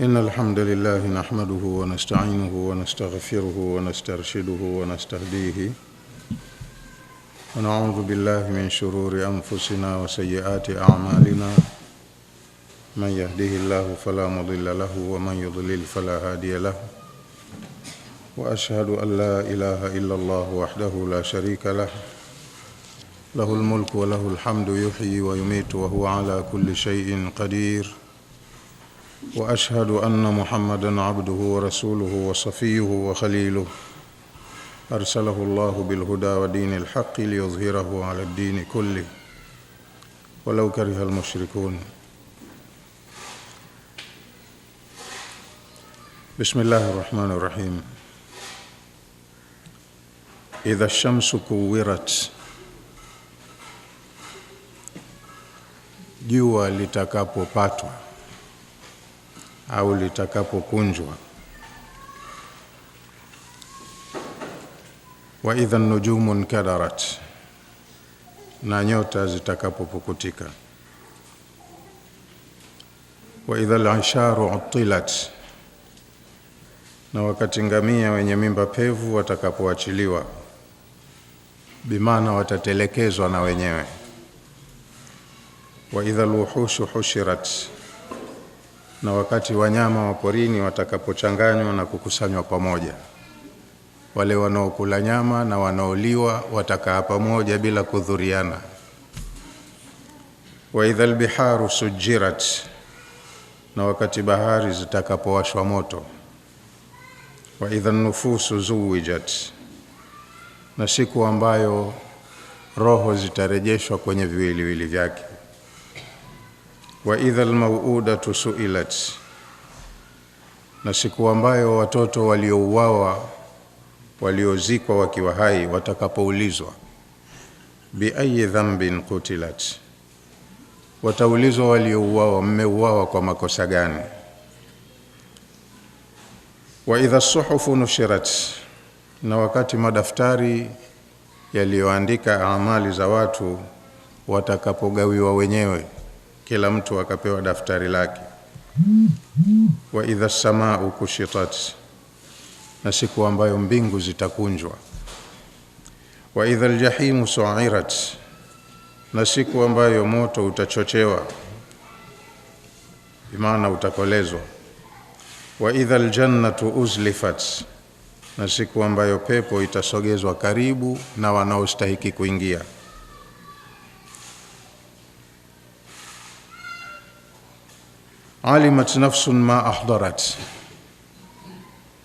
إن الحمد لله نحمده ونستعينه ونستغفره ونسترشده ونستهديه ونعوذ بالله من شرور أنفسنا وسيئات أعمالنا من يهده الله فلا مضل له ومن يضلل فلا هادي له وأشهد أن لا إله إلا الله وحده لا شريك له له الملك وله الحمد يحيي ويميت وهو على كل شيء قدير وأشهد أن محمدًا عبده ورسوله وصفيه وخليله أرسله الله بالهدى ودين الحق ليظهره على الدين كله ولو كره المشركون. بسم الله الرحمن الرحيم. إذا الشمس كورت، jua litakapopatwa au litakapokunjwa. Wa idha an-nujumu inkadarat, na nyota zitakapopukutika. Wa idha al-isharu uttilat, na wakati ngamia wenye mimba pevu watakapoachiliwa, bimaana watatelekezwa na wenyewe. Wa idha al-wuhushu hushirat, na wakati wanyama wa porini watakapochanganywa na kukusanywa pamoja. Wale wanaokula nyama na wanaoliwa watakaa pamoja bila kudhuriana. Wa idha al-biharu sujirat, na wakati bahari zitakapowashwa moto. Wa idha an-nufusu zuwijat, na siku ambayo roho zitarejeshwa kwenye viwiliwili vyake. Wa idha al-maw'udatu su'ilat, na siku ambayo watoto waliouawa waliozikwa wakiwa hai watakapoulizwa. Bi ayyi dhanbin qutilat, wataulizwa waliouawa, mmeuawa kwa makosa gani? Wa idha as-suhufu nushirat, na wakati madaftari yaliyoandika amali za watu watakapogawiwa wenyewe, kila mtu akapewa daftari lake. Wa idha as-samaa'u kushitat, na siku ambayo mbingu zitakunjwa. Wa idha al-jahimu su'irat, na siku ambayo moto utachochewa, bimaana utakolezwa. Wa idha al-jannatu uzlifat, na siku ambayo pepo itasogezwa karibu na wanaostahili kuingia. Alimat nafsun ma ahdarat,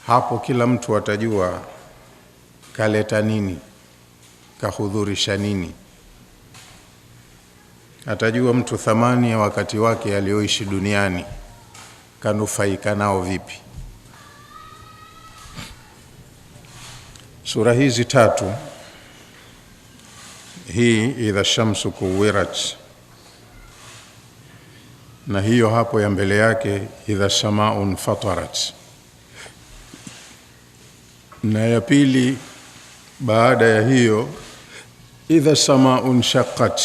hapo kila mtu atajua kaleta nini, kahudhurisha nini. Atajua mtu thamani ya wakati wake alioishi duniani, kanufaika nao vipi. Sura hizi tatu, hii idha shamsu kuwirat, na hiyo hapo ya mbele yake idha samaa'un fatarat, na ya pili baada ya hiyo idha samaa'un shaqqat.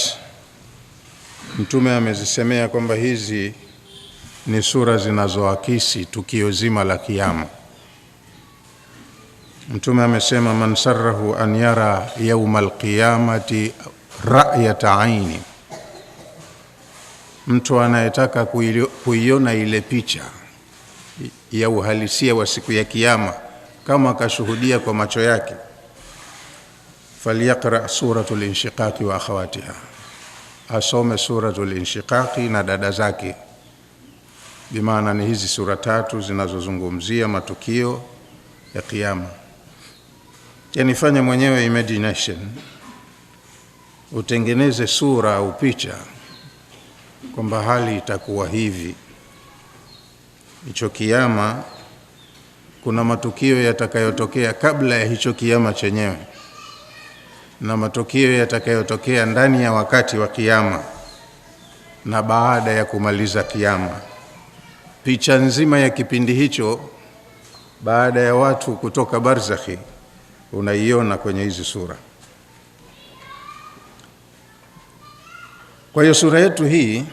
Mtume amezisemea kwamba hizi ni sura zinazoakisi tukio zima la kiyama. Mtume amesema man sarrahu an yara yawmal qiyamati ra'yata 'aini, mtu anayetaka kuiona ile picha ya uhalisia wa siku ya kiyama kama akashuhudia kwa macho yake, falyaqra suratul inshiqaqi wa akhawatiha, asome suratul inshiqaqi na dada zake. Bimaana ni hizi sura tatu zinazozungumzia matukio ya kiyama. Yani fanya mwenyewe imagination, utengeneze sura au picha kwamba hali itakuwa hivi. Hicho kiyama kuna matukio yatakayotokea kabla ya hicho kiyama chenyewe, na matukio yatakayotokea ndani ya wakati wa kiyama na baada ya kumaliza kiyama. Picha nzima ya kipindi hicho baada ya watu kutoka barzakhi unaiona kwenye hizi sura. Kwa hiyo sura yetu hii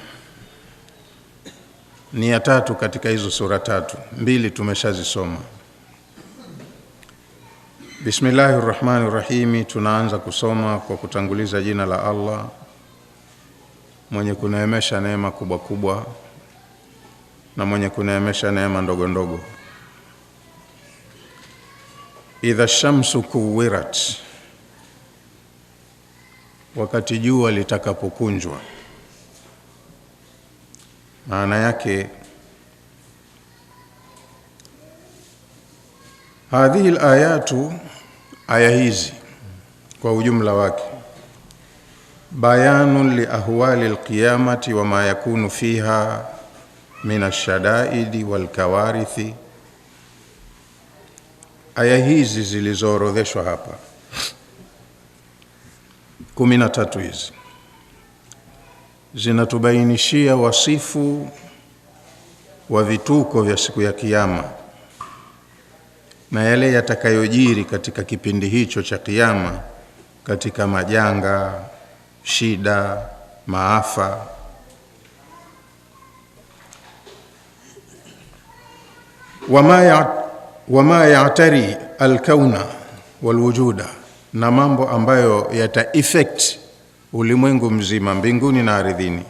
ni ya tatu katika hizo sura tatu. Mbili tumeshazisoma. Bismillahirrahmanirrahim. Tunaanza kusoma kwa kutanguliza jina la Allah mwenye kuneemesha neema kubwa kubwa na mwenye kuneemesha neema ndogo ndogo. Idha shamsu kuwirat, wakati jua litakapokunjwa. Maana yake hadhihi alayatu, aya hizi kwa ujumla wake, bayanun li ahwali alqiyamati wa ma yakunu fiha min ashadaidi wal kawarithi. Aya hizi zilizoorodheshwa hapa 13 hizi zinatubainishia wasifu wa vituko vya siku ya kiyama na yale yatakayojiri katika kipindi hicho cha kiyama, katika majanga, shida, maafa. Wama ya'tari al-kauna wal-wujuda, na mambo ambayo yata effect ulimwengu mzima, mbinguni na ardhini,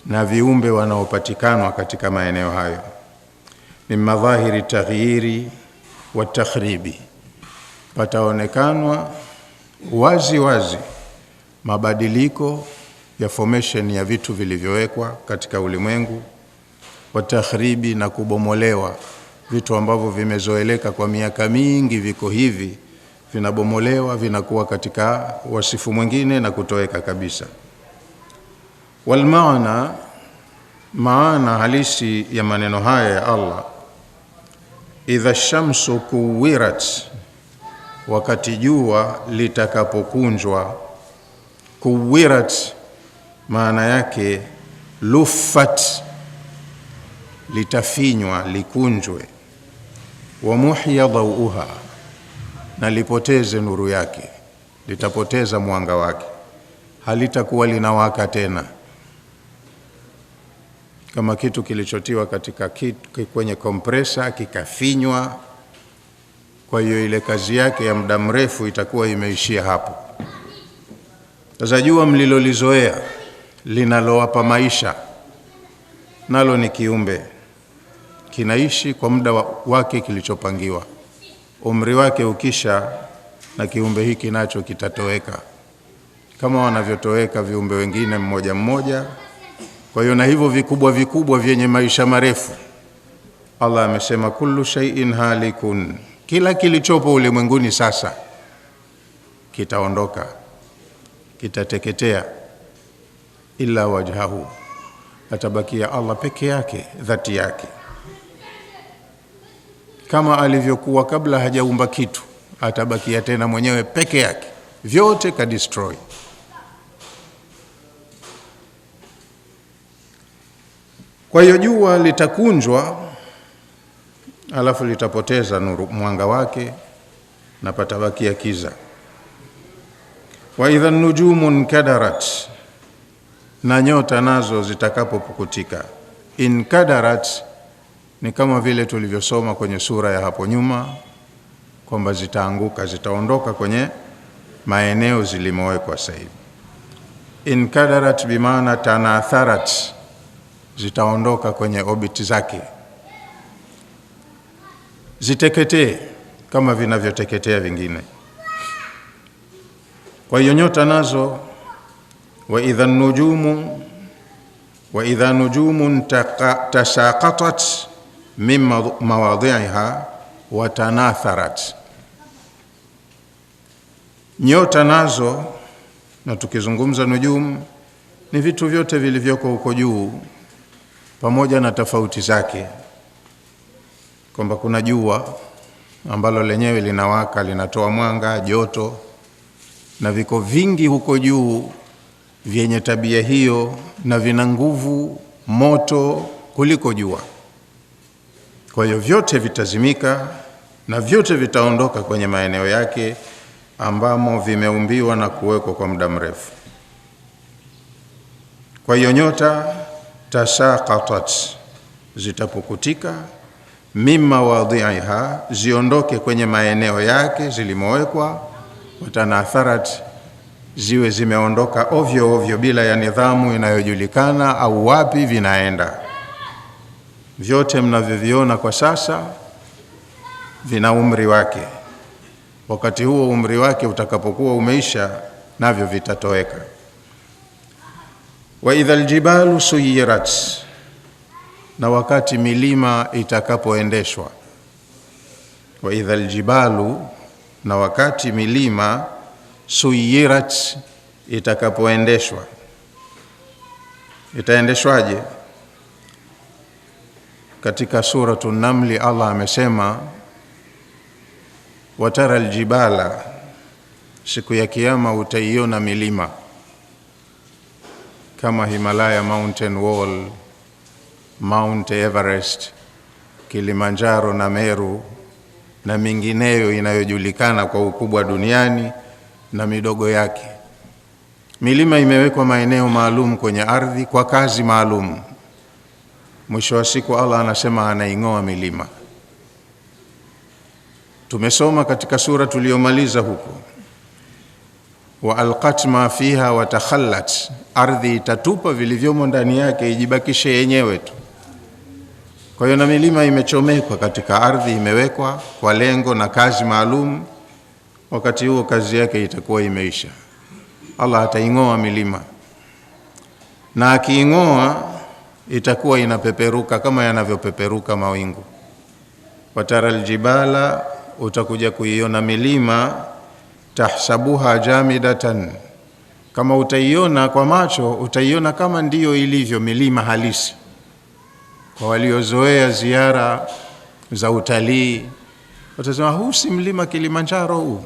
na viumbe wanaopatikana katika maeneo hayo. Ni madhahiri taghyiri wa takhribi, pataonekanwa wazi wazi mabadiliko ya formation ya vitu vilivyowekwa katika ulimwengu, wa takhribi, na kubomolewa vitu ambavyo vimezoeleka kwa miaka mingi, viko hivi vinabomolewa, vinakuwa katika wasifu mwingine na kutoweka kabisa. Wal maana halisi ya maneno haya ya Allah, idha shamsu kuwirat, wakati jua litakapokunjwa. Kuwirat maana yake luffat, litafinywa, likunjwe. Wa muhya dhauha, na lipoteze nuru yake, litapoteza mwanga wake, halitakuwa linawaka tena, kama kitu kilichotiwa katika kwenye kompresa kikafinywa. Kwa hiyo ile kazi yake ya muda mrefu itakuwa imeishia hapo. Sasa jua mlilolizoea linalowapa maisha, nalo ni kiumbe, kinaishi kwa muda wake kilichopangiwa. Umri wake ukisha, na kiumbe hiki nacho kitatoweka kama wanavyotoweka viumbe wengine mmoja mmoja. Kwa hiyo na hivyo vikubwa vikubwa vyenye maisha marefu, Allah amesema kullu shay'in halikun, kila kilichopo ulimwenguni sasa kitaondoka, kitateketea. Illa wajhahu, atabakia Allah peke yake, dhati yake, kama alivyokuwa kabla hajaumba kitu, atabakia tena mwenyewe peke yake, vyote ka destroy. Kwa hiyo jua litakunjwa, alafu litapoteza nuru, mwanga wake, na patabakia kiza. Wa idha nujumun kadarat, na nyota nazo zitakapopukutika. Inkadarat ni kama vile tulivyosoma kwenye sura ya hapo nyuma kwamba zitaanguka, zitaondoka kwenye maeneo zilimowekwa sasa hivi. Inkadarat bimaana tanatharat, zitaondoka kwenye orbit zake, ziteketee kama vinavyoteketea vingine. Kwa hiyo nyota nazo, wa idha nujumun tasaqatat min mawadhi'iha wa tanatharat. Nyota nazo, na tukizungumza nujum, ni vitu vyote vilivyoko huko juu pamoja na tofauti zake, kwamba kuna jua ambalo lenyewe linawaka, linatoa mwanga, joto, na viko vingi huko juu vyenye tabia hiyo na vina nguvu, moto kuliko jua. Kwa hiyo vyote vitazimika na vyote vitaondoka kwenye maeneo yake ambamo vimeumbiwa na kuwekwa kwa muda mrefu. Kwa hiyo nyota tasaqatat, zitapukutika, mimma wadhi'iha, ziondoke kwenye maeneo yake zilimowekwa, watanatharat, ziwe zimeondoka ovyo ovyo bila ya nidhamu inayojulikana au wapi vinaenda. Vyote mnavyoviona kwa sasa vina umri wake. Wakati huo umri wake utakapokuwa umeisha, navyo vitatoweka. Wa idha aljibalu suyirat, na wakati milima itakapoendeshwa. Wa idha aljibalu, na wakati milima suyirat, itakapoendeshwa. Itaendeshwaje? Katika suratu Namli Allah amesema, watara aljibala, siku ya kiyama utaiona milima kama Himalaya Mountain Wall, Mount Everest, Kilimanjaro na Meru na mingineyo inayojulikana kwa ukubwa duniani na midogo yake. Milima imewekwa maeneo maalum kwenye ardhi kwa kazi maalum. Mwisho wa siku Allah anasema anaing'oa milima. Tumesoma katika sura tuliyomaliza huko, wa alqat ma fiha wa takhallat, ardhi itatupa vilivyomo ndani yake ijibakishe yenyewe tu. Kwa hiyo na milima imechomekwa katika ardhi, imewekwa kwa lengo na kazi maalum. Wakati huo kazi yake itakuwa imeisha. Allah ataing'oa milima, na akiing'oa itakuwa inapeperuka kama yanavyopeperuka mawingu. Watara aljibala, utakuja kuiona milima, tahsabuha jamidatan, kama utaiona kwa macho utaiona kama ndiyo ilivyo milima halisi. Kwa waliozoea ziara za utalii watasema, huu si mlima Kilimanjaro huu?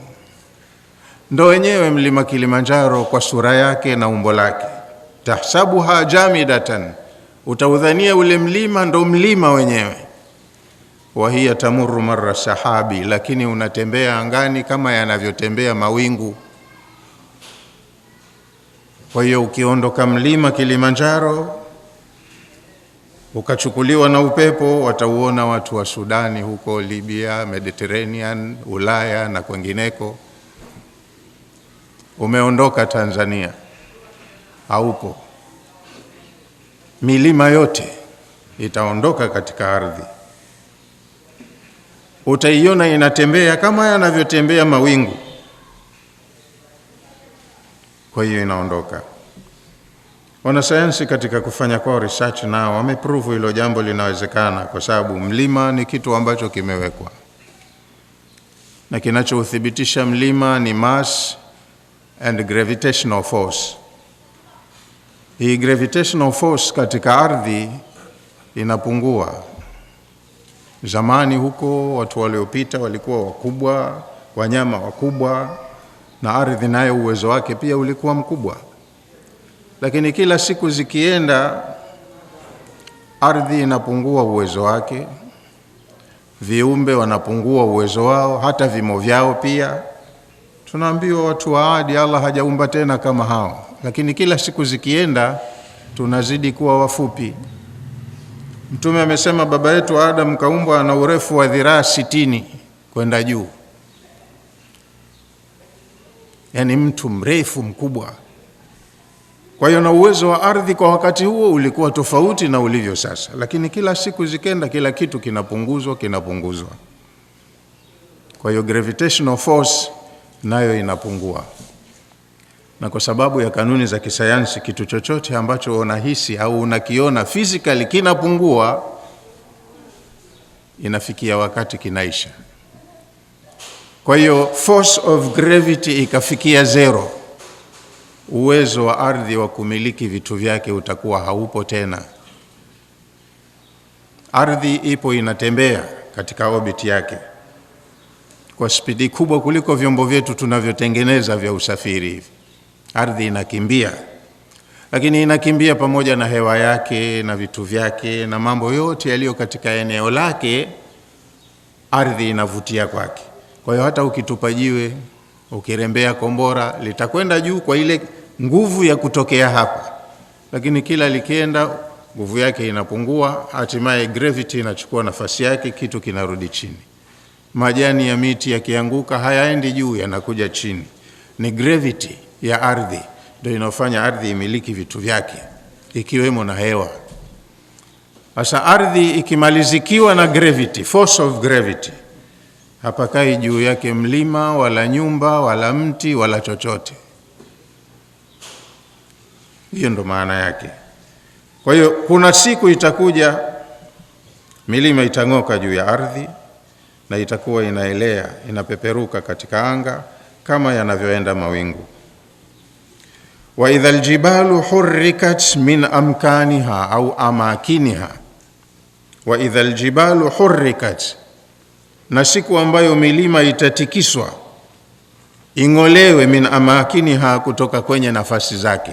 Ndo wenyewe mlima Kilimanjaro kwa sura yake na umbo lake. Tahsabuha jamidatan, utaudhania ule mlima ndo mlima wenyewe. Wa hiya tamurru marra sahabi, lakini unatembea angani kama yanavyotembea mawingu. Kwa hiyo ukiondoka mlima Kilimanjaro ukachukuliwa na upepo, watauona watu wa Sudani huko, Libya, Mediterranean, Ulaya na kwengineko. Umeondoka Tanzania, haupo. Milima yote itaondoka katika ardhi. Utaiona inatembea kama yanavyotembea mawingu. Kwa hiyo inaondoka. Wanasayansi katika kufanya kwa research nao wameprove hilo jambo linawezekana, kwa sababu mlima ni kitu ambacho kimewekwa, na kinachouthibitisha mlima ni mass and gravitational force. Hii gravitational force katika ardhi inapungua. Zamani huko watu waliopita walikuwa wakubwa, wanyama wakubwa, na ardhi nayo uwezo wake pia ulikuwa mkubwa. Lakini kila siku zikienda, ardhi inapungua uwezo wake, viumbe wanapungua uwezo wao, hata vimo vyao pia. Tunaambiwa watu wa Adi Allah hajaumba tena kama hao, lakini kila siku zikienda tunazidi kuwa wafupi. Mtume amesema baba yetu Adam kaumbwa na urefu wa dhiraa 60 kwenda juu, yani mtu mrefu mkubwa. Kwa hiyo na uwezo wa ardhi kwa wakati huo ulikuwa tofauti na ulivyo sasa, lakini kila siku zikenda kila kitu kinapunguzwa. Kwa hiyo gravitational force nayo inapungua. Na kwa sababu ya kanuni za kisayansi, kitu chochote ambacho unahisi au unakiona physically kinapungua, inafikia wakati kinaisha. Kwa hiyo force of gravity ikafikia zero, uwezo wa ardhi wa kumiliki vitu vyake utakuwa haupo tena. Ardhi ipo inatembea katika orbit yake kwa spidi kubwa kuliko vyombo vyetu tunavyotengeneza vya usafiri hivi. Ardhi inakimbia, lakini inakimbia pamoja na hewa yake na vitu vyake na mambo yote yaliyo katika eneo lake. Ardhi inavutia kwake. Kwa hiyo hata ukitupa jiwe, ukirembea kombora, litakwenda juu kwa ile nguvu ya kutokea hapa, lakini kila likienda nguvu yake inapungua, hatimaye gravity inachukua nafasi yake, kitu kinarudi chini. Majani ya miti yakianguka hayaendi juu, yanakuja chini. Ni gravity ya ardhi ndio inafanya ardhi imiliki vitu vyake, ikiwemo na hewa. Sasa ardhi ikimalizikiwa na gravity, force of gravity, hapakai juu yake mlima wala nyumba wala mti wala chochote. Hiyo ndo maana yake. Kwa hiyo kuna siku itakuja milima itang'oka juu ya ardhi na itakuwa inaelea, inapeperuka katika anga kama yanavyoenda mawingu. Wa idha aljibalu hurrikat min amkaniha au amakiniha. Wa idha aljibalu hurrikat, na siku ambayo milima itatikiswa, ing'olewe, min amakiniha, kutoka kwenye nafasi zake.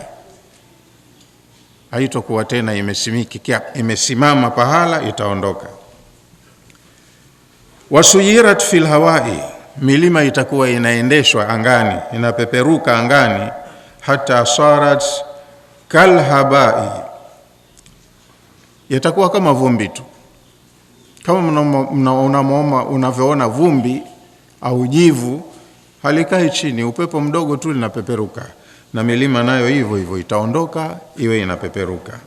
Haitokuwa tena imesimama pahala, itaondoka. Wasuyirat fil hawai, milima itakuwa inaendeshwa angani, inapeperuka angani, hata sarat kalhabai, yatakuwa kama vumbi tu. Kama unavyoona vumbi au jivu halikai chini, upepo mdogo tu linapeperuka, na milima nayo hivyo hivyo itaondoka iwe inapeperuka.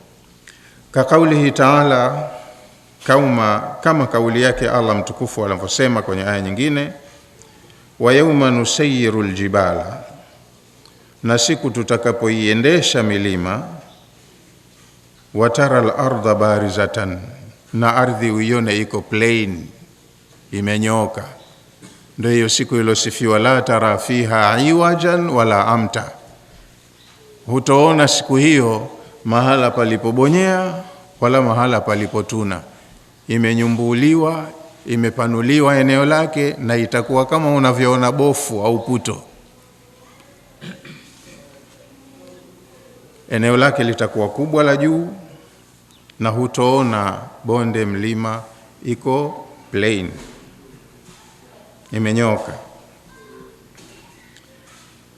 Kaulihi ta'ala, kama kauli yake Allah mtukufu alivyosema kwenye aya nyingine, wa yawma nusayyiru aljibala, na siku tutakapoiendesha milima, watara al-ardha barizatan, na ardhi uione iko plain, imenyoka. Ndio hiyo siku ilosifiwa, la tara fiha iwajan wala amta. Hutoona siku hiyo mahala palipobonyea wala mahala palipotuna. Imenyumbuliwa, imepanuliwa eneo lake, na itakuwa kama unavyoona bofu au puto. Eneo lake litakuwa kubwa la juu, na hutoona bonde, mlima, iko plain, imenyoka.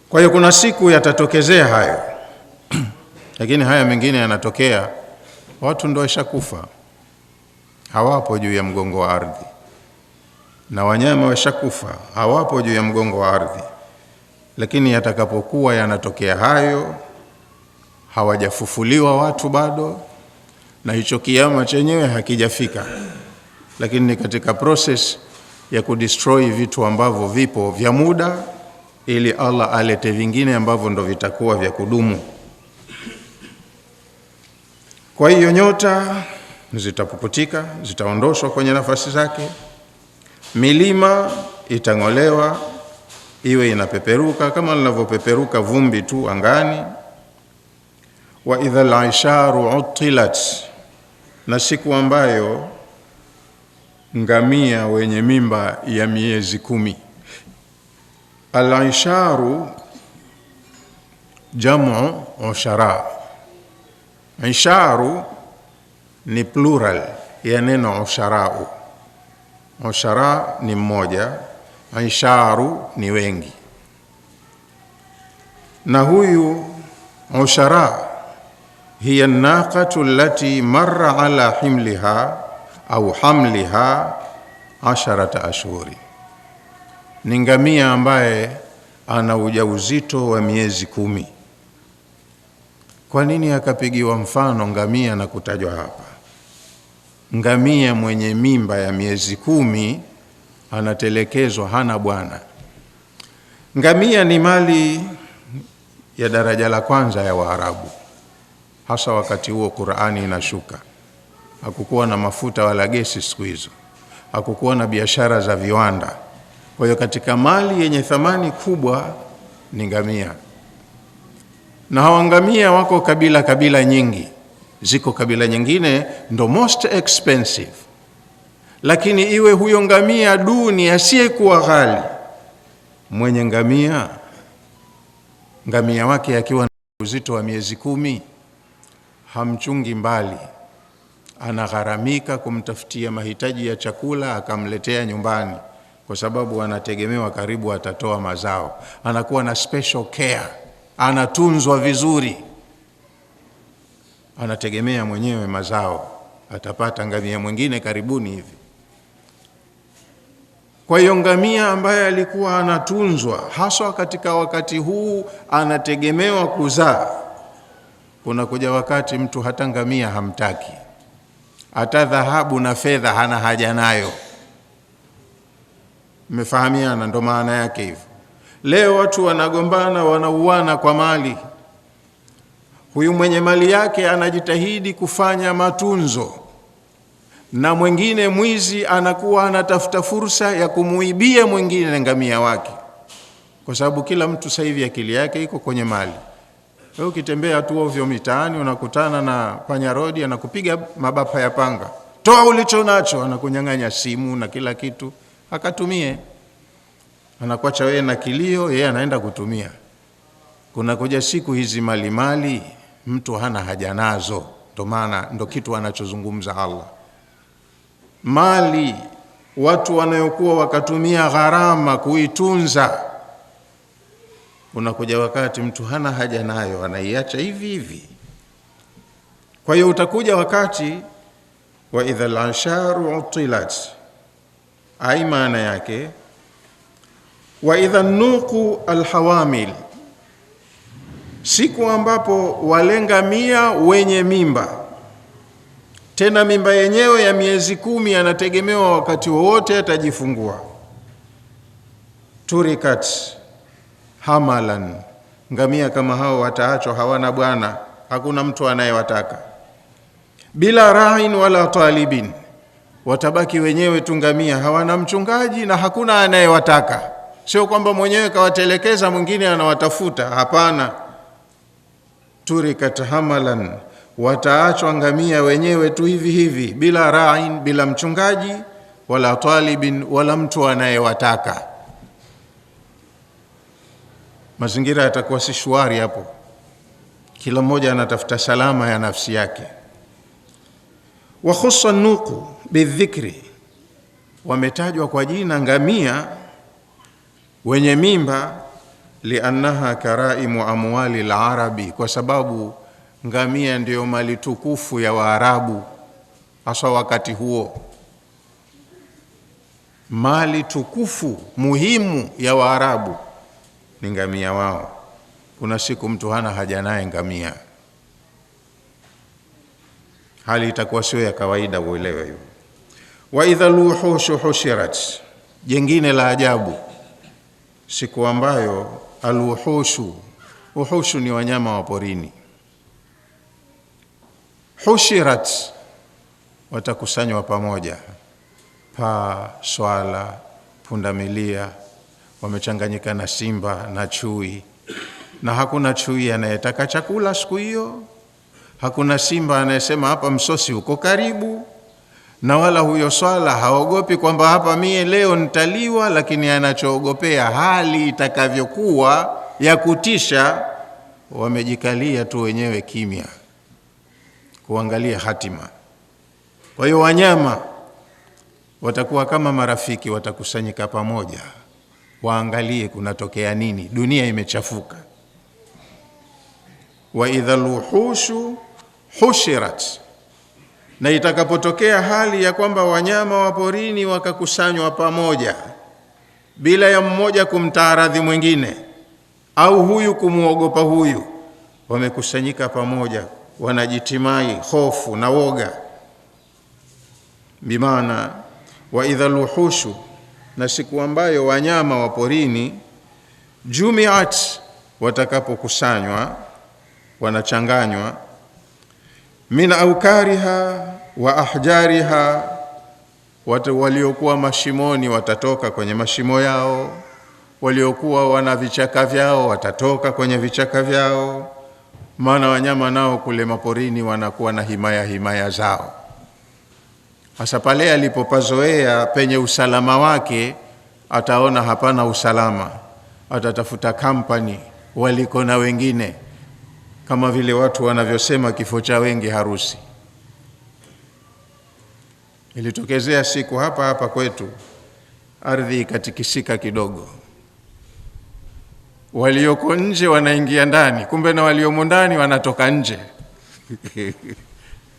Kwa hiyo kuna siku yatatokezea hayo. Lakini haya mengine yanatokea, watu ndio washakufa, hawapo juu ya mgongo wa ardhi, na wanyama washakufa, hawapo juu ya mgongo wa ardhi. Lakini yatakapokuwa yanatokea hayo, hawajafufuliwa watu bado, na hicho kiyama chenyewe hakijafika, lakini ni katika process ya kudestroy vitu ambavyo vipo vya muda, ili Allah alete vingine ambavyo ndo vitakuwa vya kudumu. Kwa hiyo nyota zitapuputika, zitaondoshwa kwenye nafasi zake, milima itang'olewa iwe inapeperuka kama linavyopeperuka vumbi tu angani. Wa idha al-aisharu utilat, na siku ambayo ngamia wenye mimba ya miezi 10. Al-aisharu jamu ushara. Isharu ni plural ya neno usharau. Ushara ni mmoja, isharu ni wengi. Na huyu ushara hiya naqatu allati marra ala himliha au hamliha 10 ashhuri, ni ngamia ambaye ana ujauzito wa miezi 10. Kwa nini akapigiwa mfano ngamia na kutajwa hapa? Ngamia mwenye mimba ya miezi 10 anatelekezwa, hana bwana. Ngamia ni mali ya daraja la kwanza ya Waarabu, hasa wakati huo Qur'ani inashuka. Hakukuwa na mafuta wala gesi siku hizo, hakukuwa na biashara za viwanda. Kwa hiyo katika mali yenye thamani kubwa ni ngamia. Na hawa ngamia wako kabila nyingi. Ziko kabila nyingine ndo most expensive, lakini iwe huyo ngamia duni asiyekuwa ghali, mwenye ngamia wake akiwa na uzito wa miezi 10, hamchungi mbali, anagharamika kumtafutia mahitaji ya chakula, akamletea nyumbani, kwa sababu anategemewa karibu atatoa mazao. Anakuwa na special care, anatunzwa vizuri. anategemea mwenyewe mazao, atapata ngamia mwingine karibuni hivi. Kwa hiyo ngamia ambaye alikuwa anatunzwa haswa katika wakati huu, anategemewa kuzaa, kuna kuja wakati mtu hata ngamia hamtaki, hata dhahabu na fedha hana haja nayo. Mmefahamiana? Ndo maana yake hivyo. Leo watu wanagombana, wanauana kwa mali. Huyu mwenye mali yake anajitahidi kufanya matunzo, na mwingine mwizi anakuwa anatafuta fursa ya kumuibia mwingine ngamia wake, kwa sababu kila mtu sasa hivi akili yake iko kwenye mali. Wewe ukitembea tu ovyo mitaani unakutana na panya rodi, anakupiga mabapa ya panga, toa ulicho nacho, anakunyang'anya simu na kila kitu akatumie, anakuacha wewe na kilio, yeye anaenda kutumia. Kuna kuja siku hizi mali mtu hana haja nazo. Ndo maana ndo kitu anachozungumza Allah. Mali watu wanayokuwa wakatumia gharama kuitunza, unakuja wakati mtu hana haja nayo, anaiacha hivi hivi. Kwa hiyo utakuja wakati wa idha al-asharu utilat, ai maana yake wa idha nuqu al-hawamil, siku ambapo wale ngamia wenye mimba, tena mimba yenyewe ya miezi 10, anategemewa wakati wowote atajifungua. Turikat hamalan, ngamia kama hao wataachwa, hawana bwana, hakuna mtu anayewataka. Bila rain wala talibin, watabaki wenyewe tu ngamia, hawana mchungaji na hakuna anayewataka. Sio kwamba mwenyewe kawatelekeza mwingine anawatafuta, hapana. Turikat hamalan, wataachwa ngamia wenyewe tu hivi hivi, bila rain, bila mchungaji, wala talibin, wala mtu anayewataka. Mazingira yatakuwa si shwari hapo, kila mmoja anatafuta salama ya nafsi yake. Wa khussa nuqu bidhikri, wametajwa kwa jina ngamia wenye mimba, liannaha karaimu amwali al-arabi, kwa sababu ngamia ndio mali tukufu ya Waarabu hasa wakati huo. Mali tukufu muhimu ya Waarabu ni ngamia wao. Kuna siku mtu hana haja naye ngamia, hali itakuwa sio ya kawaida, uelewe hiyo. Wa idha luhushu hushirat, jengine la ajabu, siku ambayo uhushu ni wanyama wa porini, hushirat, watakusanywa pamoja, paa, swala, pundamilia, wamechanganyika na simba na chui, na hakuna chui anayetaka chakula siku hiyo, hakuna simba anayesema hapa msosi uko karibu, na wala huyo swala haogopi kwamba hapa mie leo nitaliwa, lakini anachoogopea hali itakavyokuwa ya kutisha. Wamejikalia tu wenyewe kimya kuangalia hatima. Kwa hiyo wanyama watakuwa kama marafiki, watakusanyika pamoja, waangalie kunatokea nini, dunia imechafuka. Wa idha luhushu hushirat, na itakapotokea hali ya kwamba wanyama wa porini wakakusanywa pamoja bila ya mmoja kumtaaradhi mwingine au huyu kumuogopa huyu, wamekusanyika pamoja, wanajitimai hofu na woga. Bimaana wa idha luhushu, na siku ambayo wanyama wa porini jumiat, watakapokusanywa, wanachanganywa, min aukariha wa ahjariha, watu waliokuwa mashimoni watatoka kwenye mashimo yao, waliokuwa wana vichaka vyao watatoka kwenye vichaka vyao. Maana wanyama nao kule maporini wanakuwa na himaya zao. Hasa pale alipopazoea penye usalama wake, ataona hapana usalama, atatafuta kampani waliko na wengine, kama vile watu wanavyosema kifo cha wengi harusi. Ilitokezea siku hapa kwetu, ardhi ikatikisika kidogo, walioko nje wanaingia ndani, kumbe na waliomo ndani wanatoka nje.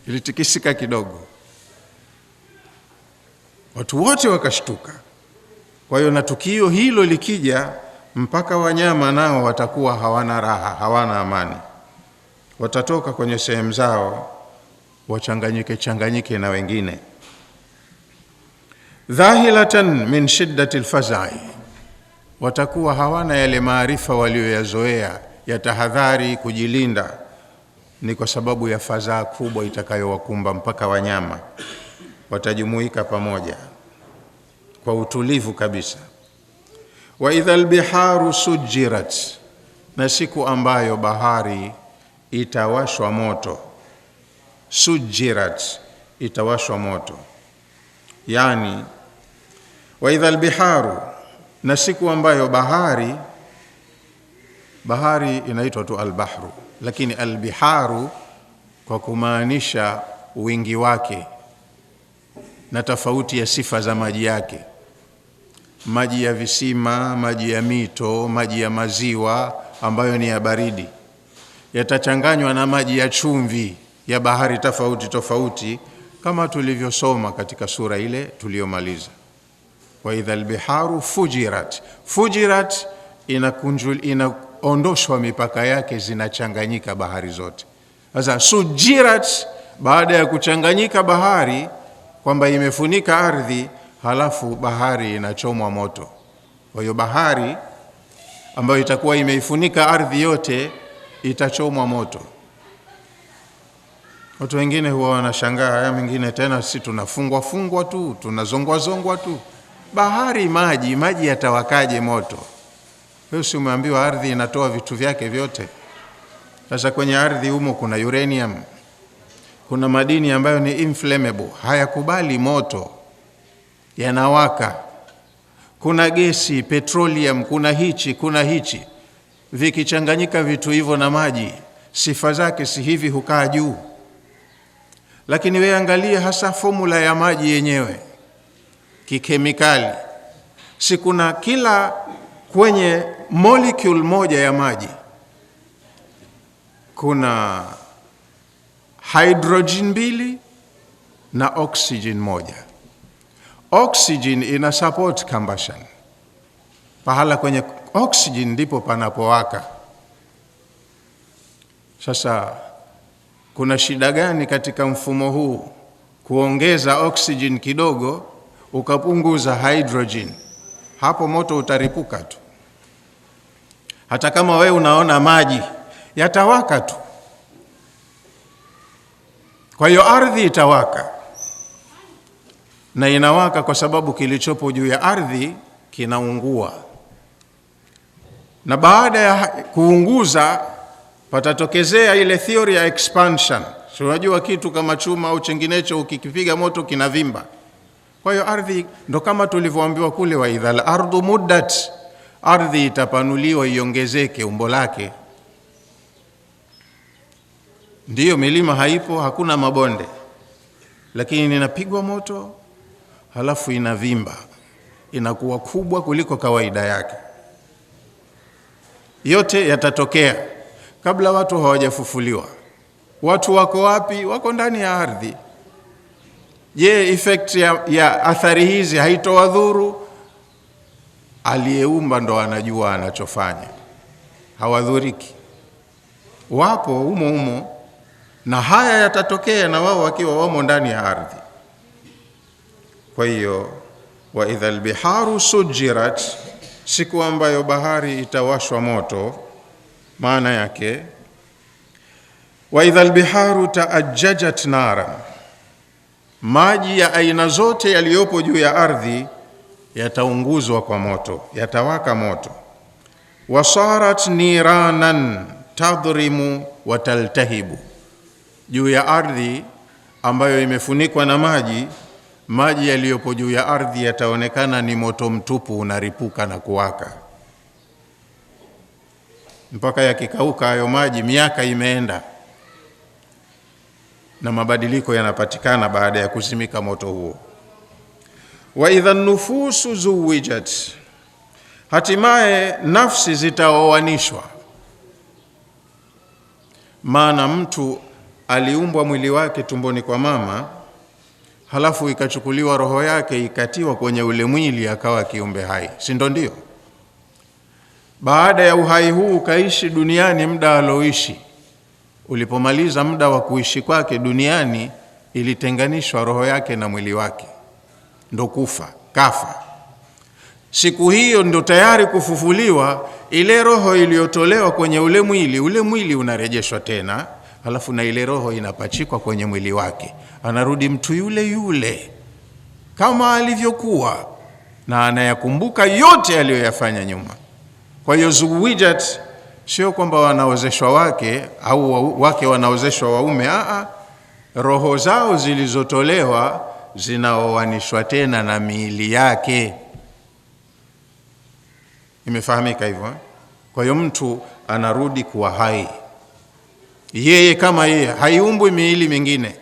ilitikisika kidogo, watu wote wakashtuka. Kwa hiyo na tukio hilo likija, mpaka wanyama nao watakuwa hawana raha, hawana amani, watatoka kwenye sehemu zao wachanganyike na wengine. Dhahilatan min shiddati alfazai, watakuwa hawana yale maarifa walioyazoea ya tahadhari, kujilinda. Ni kwa sababu ya fadhaa kubwa itakayowakumba. Mpaka wanyama watajumuika pamoja kwa utulivu kabisa. Wa idha albiharu sujirat, na siku ambayo bahari itawashwa moto. Sujirat, itawashwa moto. Yani wa idha albiharu, na siku ambayo bahari inaitwa tu albahru, lakini albiharu kwa kumaanisha wingi wake na tofauti ya sifa za maji yake. Maji ya visima, maji ya mito, maji ya maziwa ambayo ni ya baridi yatachanganywa na maji ya chumvi ya bahari tofauti tofauti, kama tulivyosoma katika sura ile tuliyomaliza. Wa idha albiharu fujirat. Fujirat inaondoshwa mipaka yake, zinachanganyika bahari zote. Sasa sujirat, baada ya kuchanganyika bahari kwamba imefunika ardhi, halafu bahari inachomwa moto. Kwa hiyo bahari ambayo itakuwa imeifunika ardhi yote itachomwa moto. Watu wengine huwa wanashangaa, haya mengine tena si tunafungwa tu, tunazongwa tu. Bahari maji yatawakaje moto? Wewe si umeambiwa ardhi inatoa vitu vyake vyote? Sasa kwenye ardhi humo kuna uranium, kuna madini ambayo ni inflammable, hayakubali moto, yanawaka. Kuna gesi, petroleum, kuna hichi. Vikichanganyika vitu hivyo na maji, sifa zake si hivi, hukaa juu. Lakini wewe angalia hasa formula ya maji yenyewe kikemikali. Si kuna kila kwenye molecule moja ya maji kuna hydrogen 2 na oxygen 1. Oxygen ina support combustion. Pahala kwenye oxygen ndipo panapowaka. Sasa kuna shida gani katika mfumo huu kuongeza oxygen kidogo ukapunguza hydrogen? Hapo moto utaripuka tu. Hata kama wewe unaona maji yatawaka tu. Kwa hiyo ardhi itawaka, na inawaka kwa sababu kilichopo juu ya ardhi kinaungua, na baada ya kuunguza patatokezea ile theory ya expansion. So unajua kitu kama chuma au chenginecho ukikipiga moto kinavimba. Kwa hiyo ardhi ndo kama tulivyoambiwa kule, wa idhal ardu muddat, ardhi itapanuliwa iongezeke umbo lake. Ndiyo, milima haipo, hakuna mabonde, lakini inapigwa moto halafu inavimba, inakuwa kubwa kuliko kawaida yake. Yote yatatokea kabla watu hawajafufuliwa. Watu wako wapi? Wako ndani ya ardhi. Je, effect ya athari hizi haitowadhuru? Aliyeumba ndo anajua anachofanya, hawadhuriki. Wapo humo na haya yatatokea na wao wakiwa wamo ndani ya ardhi. Kwa hiyo wa idha albiharu sujirat, siku ambayo bahari itawashwa moto, maana yake wa idha albiharu taajjajat naran, maji ya aina zote yaliyopo juu ya ardhi yataunguzwa kwa moto, yatawaka moto. Wasarat niranan tadhrimu wa taltahibu, juu ya ardhi ambayo imefunikwa na maji yaliyopo juu ya ardhi yataonekana ni moto mtupu, unaripuka na kuwaka. Mpaka yakikauka hayo maji, miaka imeenda na mabadiliko yanapatikana baada ya kuzimika moto huo. Wa idha nufusu zuwijat, hatimaye nafsi zitaoanishwa. Maana mtu aliumbwa mwili wake tumboni kwa mama, halafu ikachukuliwa roho yake ikatiwa kwenye ule mwili akawa kiumbe hai, si ndio? Baada ya uhai huu kaishi duniani muda aloishi. Ulipomaliza muda wa kuishi kwake duniani, ilitenganishwa roho yake na mwili wake, ndo kafa. Siku hiyo ndo tayari kufufuliwa. Ile roho iliyotolewa kwenye ule mwili unarejeshwa tena, halafu na ile roho inapachikwa kwenye mwili wake, anarudi mtu yule kama alivyokuwa, na anayakumbuka yote aliyoyafanya nyuma. Kwa hiyo zuwijat sio kwamba wanaozeshwa wake au wake wanaozeshwa waume, roho zao zilizotolewa zinaoanishwa tena na miili yake. Imefahamika hivyo? Kwa hiyo mtu anarudi kuwa hai, yeye kama yeye, haiumbwi miili mingine,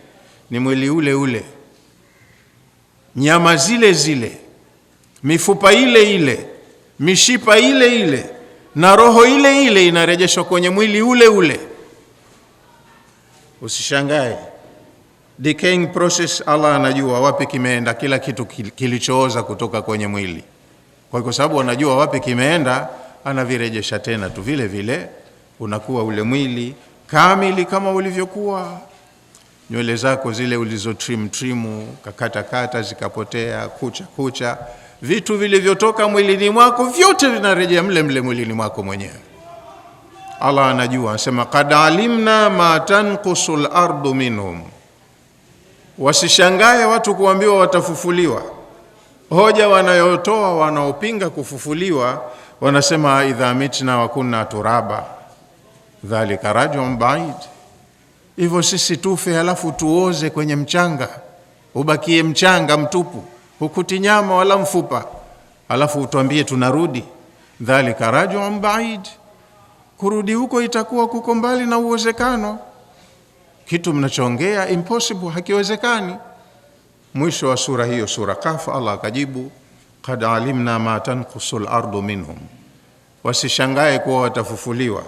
ni mwili ule, nyama zile, mifupa ile, mishipa ile, na roho ile inarejeshwa kwenye mwili ule. Usishangae decaying process, Allah anajua wapi kimeenda kila kitu kilichooza kutoka kwenye mwili. Kwa sababu anajua wapi kimeenda, anavirejesha tena tu vile, unakuwa ule mwili kamili kama ulivyokuwa. Nywele zako zile ulizo trimu kakata zikapotea, kucha, vitu vilivyotoka mwilini mwako vyote vinarejea mle mwilini mwako mwenyewe. Allah anajua, anasema qad alimna ma tanqusul ardu minhum. Wasishangae watu kuambiwa watafufuliwa. Hoja wanayotoa wanaopinga kufufuliwa, wanasema idha mitna wa kunna turaba dhalika raj'un ba'id. Hivyo sisi tufe halafu tuoze kwenye mchanga, ubakie mchanga mtupu, hukuti nyama wala mfupa, halafu utuambie tunarudi. Dhalika raj'un ba'id, kurudi huko itakuwa kuko mbali na uwezekano. Kitu mnachoongea impossible, hakiwezekani. Mwisho wa sura hiyo, sura Kahf, Allah akajibu qad alimna ma tanqusul ardu minhum. Wasishangae kuwa watafufuliwa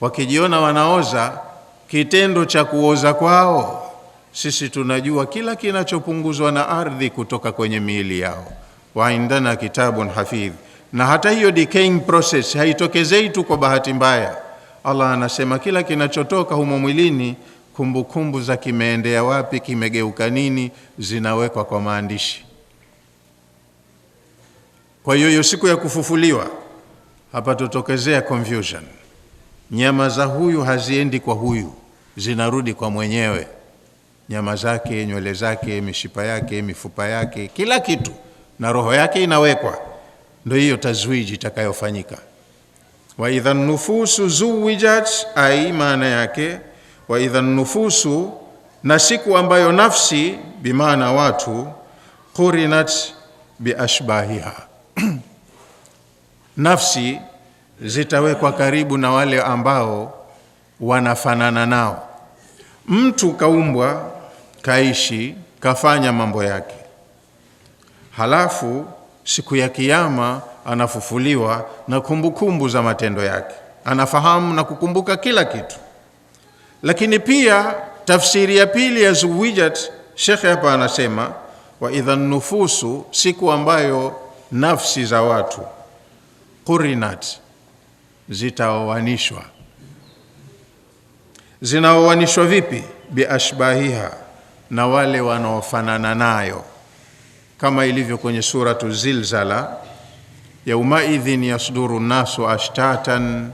wakijiona wanaoza. Kitendo cha kuoza kwao sisi tunajua kila kinachopunguzwa na ardhi kutoka kwenye miili yao. Wa indana kitabun hafidh. Na hata hiyo decaying process haitokezei tu kwa bahati mbaya. Allah anasema kila kinachotoka humo mwilini, kumbukumbu za kimeendea wapi, kimegeuka nini, zinawekwa kwa maandishi. Kwa hiyo siku ya kufufuliwa hapa tutokezea confusion. Nyama za huyu haziendi kwa huyu, zinarudi kwa mwenyewe. Nyama zake, nywele zake, mishipa yake, mifupa yake, kila kitu, na roho yake inawekwa. Ndio hiyo tazwiji itakayofanyika. Wa idha nufusu zuwijat, ai maana yake wa idha nufusu, na siku ambayo nafsi bimaana watu, qurinat bi ashbahiha nafsi zitawekwa karibu na wale ambao wanafanana nao. Mtu kaumbwa, kaishi, kafanya mambo yake, halafu siku ya kiyama anafufuliwa na kumbukumbu za matendo yake, anafahamu na kukumbuka kila kitu. Lakini pia tafsiri ya pili ya zuwijat, Sheikh hapa anasema wa idha nufusu, siku ambayo nafsi za watu qurinat, zitaoanishwa. Zinaoanishwa vipi? Bi ashbahiha, na wale wanaofanana nayo, kama ilivyo kwenye suratu Zilzala, yauma idhin yasduru nasu ashtatan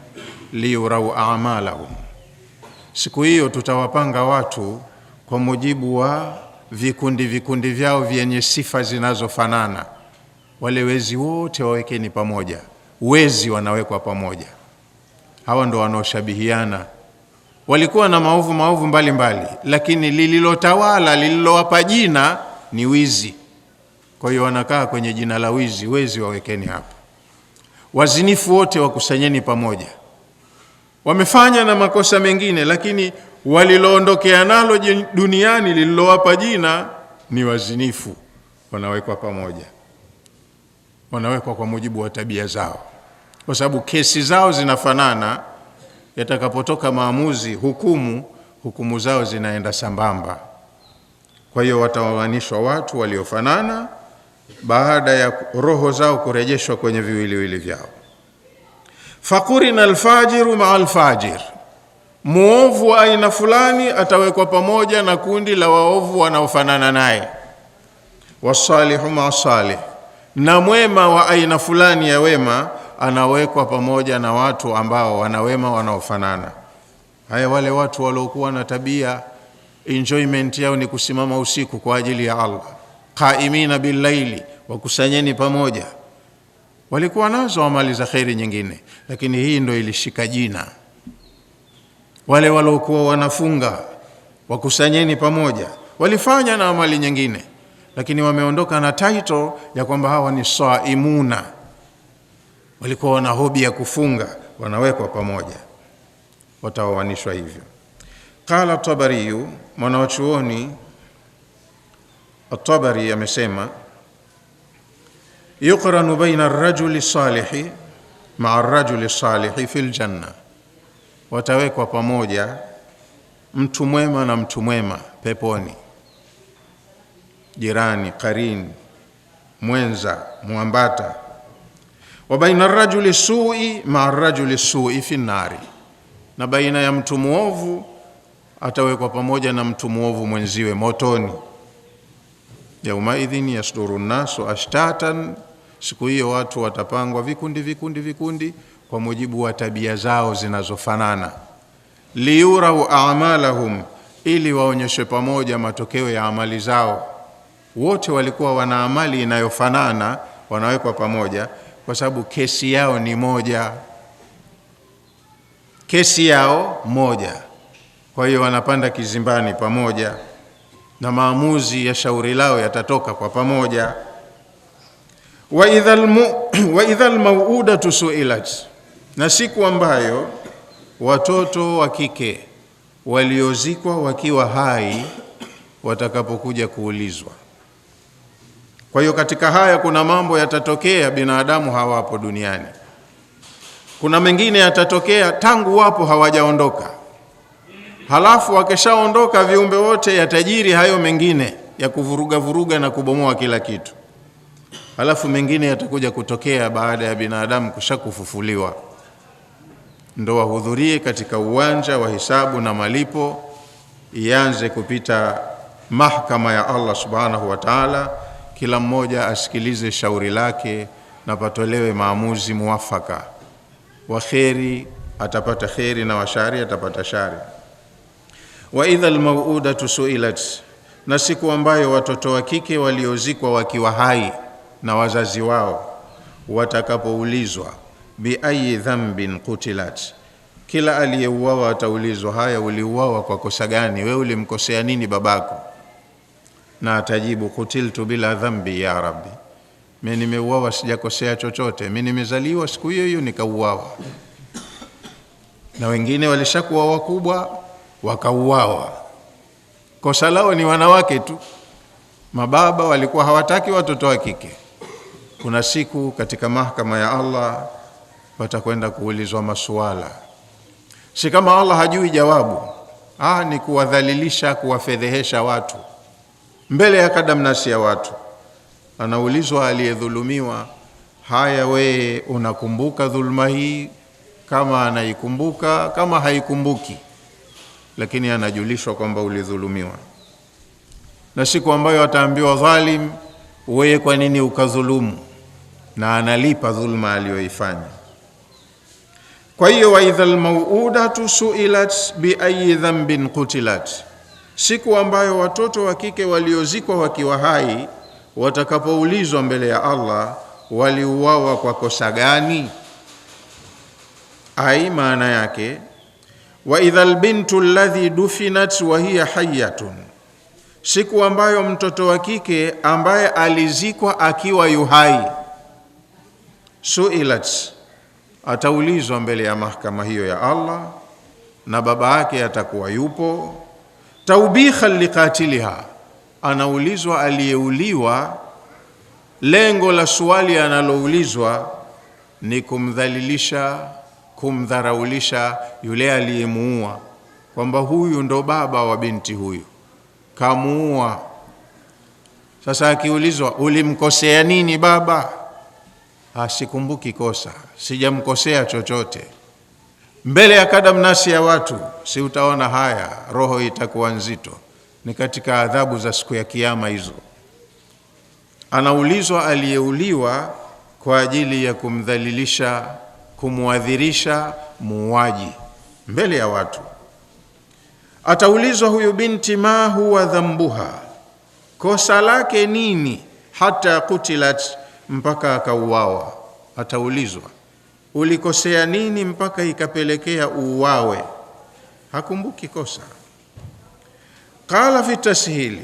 liyurau a'malahum. Siku hiyo tutawapanga watu kwa mujibu wa vikundi vyao vyenye sifa zinazofanana. Wale wezi wote wawekeni pamoja, wezi wanawekwa pamoja. Hawa ndo wanaoshabihiana. Walikuwa na maovu mbalimbali, lakini lililotawala, lililowapa jina ni wizi. Kwa hiyo wanakaa kwenye jina la wizi, wezi wawekeni hapo. Wazinifu wote wakusanyeni pamoja. Wamefanya na makosa mengine, lakini waliloondokea nalo duniani lililowapa jina ni wazinifu, wanawekwa pamoja. Wanawekwa kwa mujibu wa tabia zao, kwa sababu kesi zao zinafanana. Yatakapotoka maamuzi, hukumu, hukumu zao zinaenda sambamba. Kwa hiyo watawanishwa watu waliofanana baada ya roho zao kurejeshwa kwenye viwiliwili vyao. Faqurina alfajiru maa alfajir, muovu wa aina fulani atawekwa pamoja na kundi la waovu wanaofanana naye. Wasalihu maa salih, na mwema wa aina fulani ya wema anawekwa pamoja na watu ambao wanawema wanaofanana. Haya, wale watu waliokuwa na tabia enjoyment yao ni kusimama usiku kwa ajili ya Allah, qaimina billaili, wakusanyeni pamoja, walikuwa nazo amali za khairi nyingine, lakini hii ndio ilishika jina. Wale waliokuwa wanafunga, wakusanyeni pamoja, walifanya na amali nyingine, lakini wameondoka na title ya kwamba hawa ni saimuna. Walikuwa wana hobi ya kufunga, wanawekwa pamoja, watawanishwa hivyo. Qala Tabari, mwanachuoni At-Tabari amesema, yuqranu baina ar-rajuli salihi ma'a ar-rajuli salihi fil janna, watawekwa pamoja mtu mwema na mtu mwema peponi. Jirani, qarin, mwenza, muambata. Wa baina ar-rajuli su'i ma'a ar-rajuli su'i fi an-nari, na baina ya mtu muovu atawekwa pamoja na mtu muovu mwenziwe motoni. Yaumaidhin yasduru an-nasu ashtatan, siku hiyo watu watapangwa vikundi kwa mujibu wa tabia zao zinazofanana. Liyurau a'malahum, ili waonyeshe pamoja matokeo ya amali zao. Wote walikuwa wana amali inayofanana, wanawekwa pamoja kwa sababu kesi yao ni moja. Kesi yao moja. Kwa hiyo wanapanda kizimbani pamoja na maamuzi ya shauri lao yatatoka kwa pamoja. Wa idhal mau'udatu su'ilat, na siku ambayo watoto wa kike waliozikwa wakiwa hai watakapokuja kuulizwa. Kwa hiyo katika haya kuna mambo yatatokea binadamu hawapo duniani. Kuna mengine yatatokea tangu wapo hawajaondoka. Halafu wakishaondoka viumbe wote yatajiri hayo mengine ya kuvuruga na kubomoa kila kitu. Halafu mengine yatakuja kutokea baada ya binadamu kushakufufuliwa. Ndo wahudhurie katika uwanja wa hisabu na malipo, ianze kupita mahakama ya Allah subhanahu wa ta'ala, kila mmoja asikilize shauri lake na patolewe maamuzi muwafaka. Wa kheri atapata kheri na washari atapata shari. Wa idhal mau'udatu su'ilat, na siku ambayo watoto wa kike waliozikwa wakiwa hai na wazazi wao watakapoulizwa, bi ayi dhanbin qutilat, kila aliyeuawa ataulizwa, haya uliuawa kwa kosa gani? Wewe ulimkosea nini babako? Na atajibu, kutiltu bila dhambi ya rabbi, mimi nimeuawa sijakosea chochote, mimi nimezaliwa siku hiyo hiyo nikauawa. Na wengine walishakuwa wakubwa wakauawa, kosa lao ni wanawake tu. Mababa walikuwa hawataki watoto wa kike. Kuna siku katika mahakama ya Allah watakwenda kuulizwa masuala, si kama Allah hajui jawabu, ni kuwadhalilisha, kuwafedhehesha watu mbele ya kadamnasi ya watu. Anaulizwa aliyedhulumiwa, haya we unakumbuka dhulma hii? Kama anaikumbuka, kama haikumbuki, lakini anajulishwa kwamba ulidhulumiwa. Na siku ambayo ataambiwa dhalim, wewe kwa nini ukadhulumu, na analipa dhulma aliyoifanya. Kwa hiyo wa idhal mau'udatu su'ilat bi ayi dhanbin qutilat, siku ambayo watoto wa kike waliozikwa wakiwa hai watakapoulizwa mbele ya Allah, waliuawa kwa kosa gani? Ai, maana yake, wa idhal bintu alladhi dufinat wa hiya hayyatun, siku ambayo mtoto wa kike ambaye alizikwa akiwa yuhai, su'ilat, ataulizwa mbele ya mahakama hiyo ya Allah, na baba yake atakuwa yupo. Taubikhan liqatiliha, anaulizwa aliyeuliwa. Lengo la swali analoulizwa ni kumdhalilisha, kumdharaulisha yule aliyemuua, kwamba huyu ndo baba wa binti huyu, kamuua. Sasa akiulizwa ulimkosea nini baba? Sikumbuki kosa, sijamkosea chochote. Mbele ya kadamnasi ya watu, si utaona haya, roho itakuwa nzito. Ni katika adhabu za siku ya kiyama hizo. Anaulizwa aliyeuliwa kwa ajili ya kumdhalilisha, kumuadhirisha muuaji mbele ya watu. Ataulizwa huyu binti, ma huwa dhambuha, kosa lake nini, hata kutilat, mpaka akauawa. Ataulizwa ulikosea nini mpaka ikapelekea uuawe? Hakumbuki kosa. Qala fi tashili,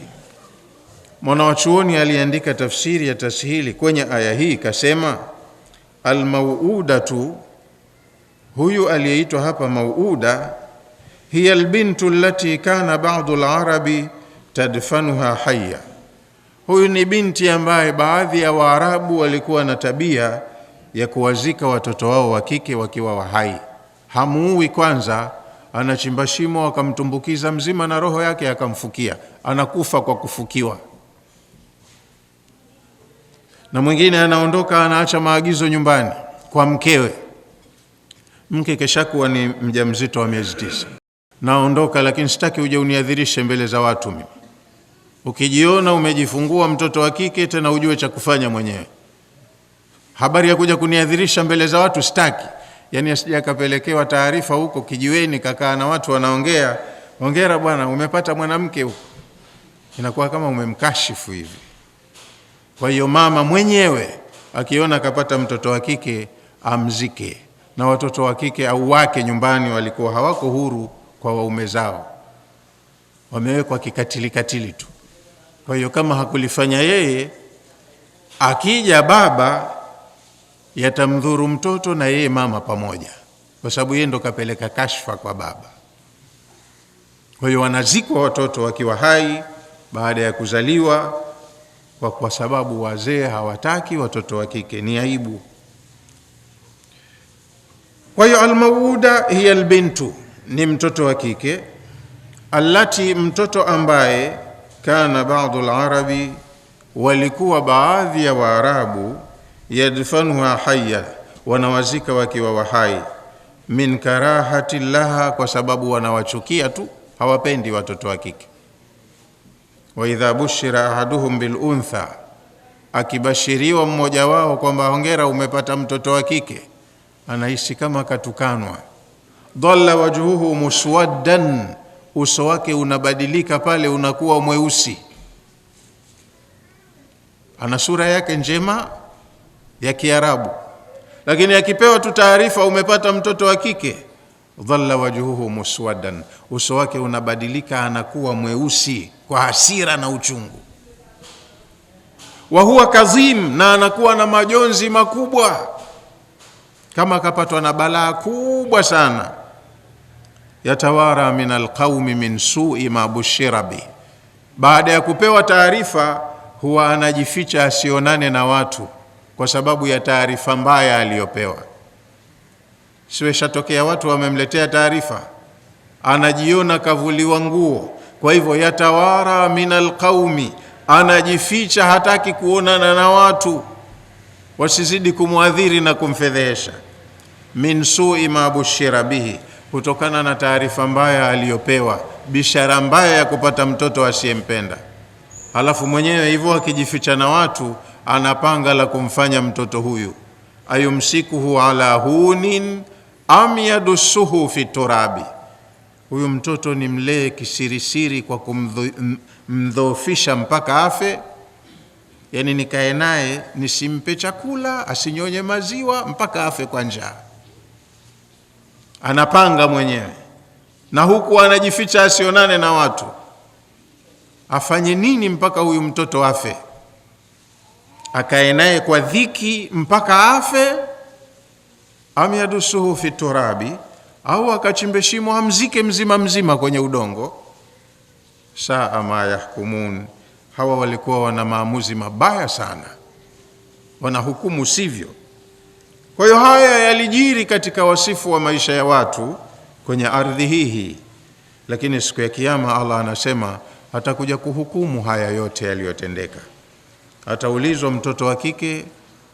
mwanachuoni aliandika tafsiri ya tashili kwenye aya hii kasema, almauudatu, huyu aliyeitwa hapa mauuda, hiya albintu allati kana ba'du alarabi tadfanuha hayya. Huyu ni binti ambaye baadhi ya Waarabu walikuwa na tabia ya kuwazika watoto wao wa kike wakiwa wahai. Hamuui kwanza, anachimba shimo akamtumbukiza mzima na roho yake akamfukia, anakufa kwa kufukiwa. Na mwingine anaondoka anaacha maagizo nyumbani kwa mkewe. Mke keshakuwa ni mjamzito wa miezi 9. Naondoka, lakini sitaki uje uniadhirishe mbele za watu mimi. Ukijiona umejifungua mtoto wa kike, tena ujue cha kufanya mwenyewe. Habari ya kuja kuniadhirisha mbele za watu sitaki. Yani asije akapelekewa taarifa huko kijiweni, kakaa na watu wanaongea, hongera bwana umepata mwanamke huko. Inakuwa kama umemkashifu hivi. Kwa hiyo mama mwenyewe akiona akapata mtoto wa kike amzike. Na watoto wa kike au wake nyumbani walikuwa hawako huru kwa waume zao, wamewekwa kikatili tu. Kwa hiyo kama hakulifanya yeye, akija baba yatamdhuru mtoto na yeye mama pamoja, kwa sababu yeye ndo kapeleka kashfa kwa baba. Kwa hiyo wanazikwa watoto wakiwa hai baada ya kuzaliwa, kwa sababu wazee hawataki watoto wa kike, ni aibu. Kwa hiyo almauda hiya albintu, ni mtoto wa kike, allati, mtoto ambaye, kana ba'du alarabi, walikuwa baadhi ya Waarabu, yadfanuha hayya, wanawazika wakiwa wahai, min karahati laha, kwa sababu wanawachukia tu, hawapendi watoto wa kike. Wa idha bushira ahaduhum bil untha, akibashiriwa mmoja wao kwamba hongera umepata mtoto wa kike, anahisi kama katukanwa. Dhalla wajhuhu muswaddan, uso wake unabadilika pale, unakuwa mweusi. Ana sura yake njema ya Kiarabu, lakini akipewa tu taarifa umepata mtoto wa kike, dhalla wajhuhu muswaddan, uso wake unabadilika, anakuwa mweusi kwa hasira na uchungu. Wa huwa kazim, na anakuwa na majonzi makubwa, kama akapatwa na balaa kubwa sana. Yatawara min alqaumi min su'i ma bushira bi, baada ya kupewa taarifa huwa anajificha asionane na watu kwa sababu ya taarifa mbaya aliyopewa. Siwe shatokea watu wamemletea taarifa, anajiona kavuliwa nguo. Kwa hivyo yatawara min alqaumi, anajificha, hataki kuonana na watu wasizidi kumuadhiri na kumfedhesha. Min su'i ma bushira bihi, kutokana na taarifa mbaya aliyopewa, bishara mbaya ya kupata mtoto asiyempenda. Alafu mwenyewe hivyo akijificha na watu, anapanga la kumfanya mtoto huyu, ayumsikuhu ala hunin am yadussuhu fi turabi, huyu mtoto ni mlee kisirisiri kwa kumdhoofisha mpaka afe. Yani nikae naye nisimpe chakula, asinyonye maziwa mpaka afe kwa njaa. Anapanga mwenyewe, na huku anajificha asionane na watu. Afanye nini mpaka huyu mtoto afe? Akae naye kwa dhiki mpaka afe, am yadusuhu fi turabi, au akachimbe shimo amzike mzima mzima kwenye udongo. Saa ma yahkumun, hawa walikuwa wana maamuzi mabaya sana, wanahukumu sivyo. Kwa hiyo haya yalijiri katika wasifu wa maisha ya watu kwenye ardhi hii. lakini siku ya kiyama Allah anasema atakuja kuhukumu haya yote yaliyotendeka. Ataulizwa mtoto wa kike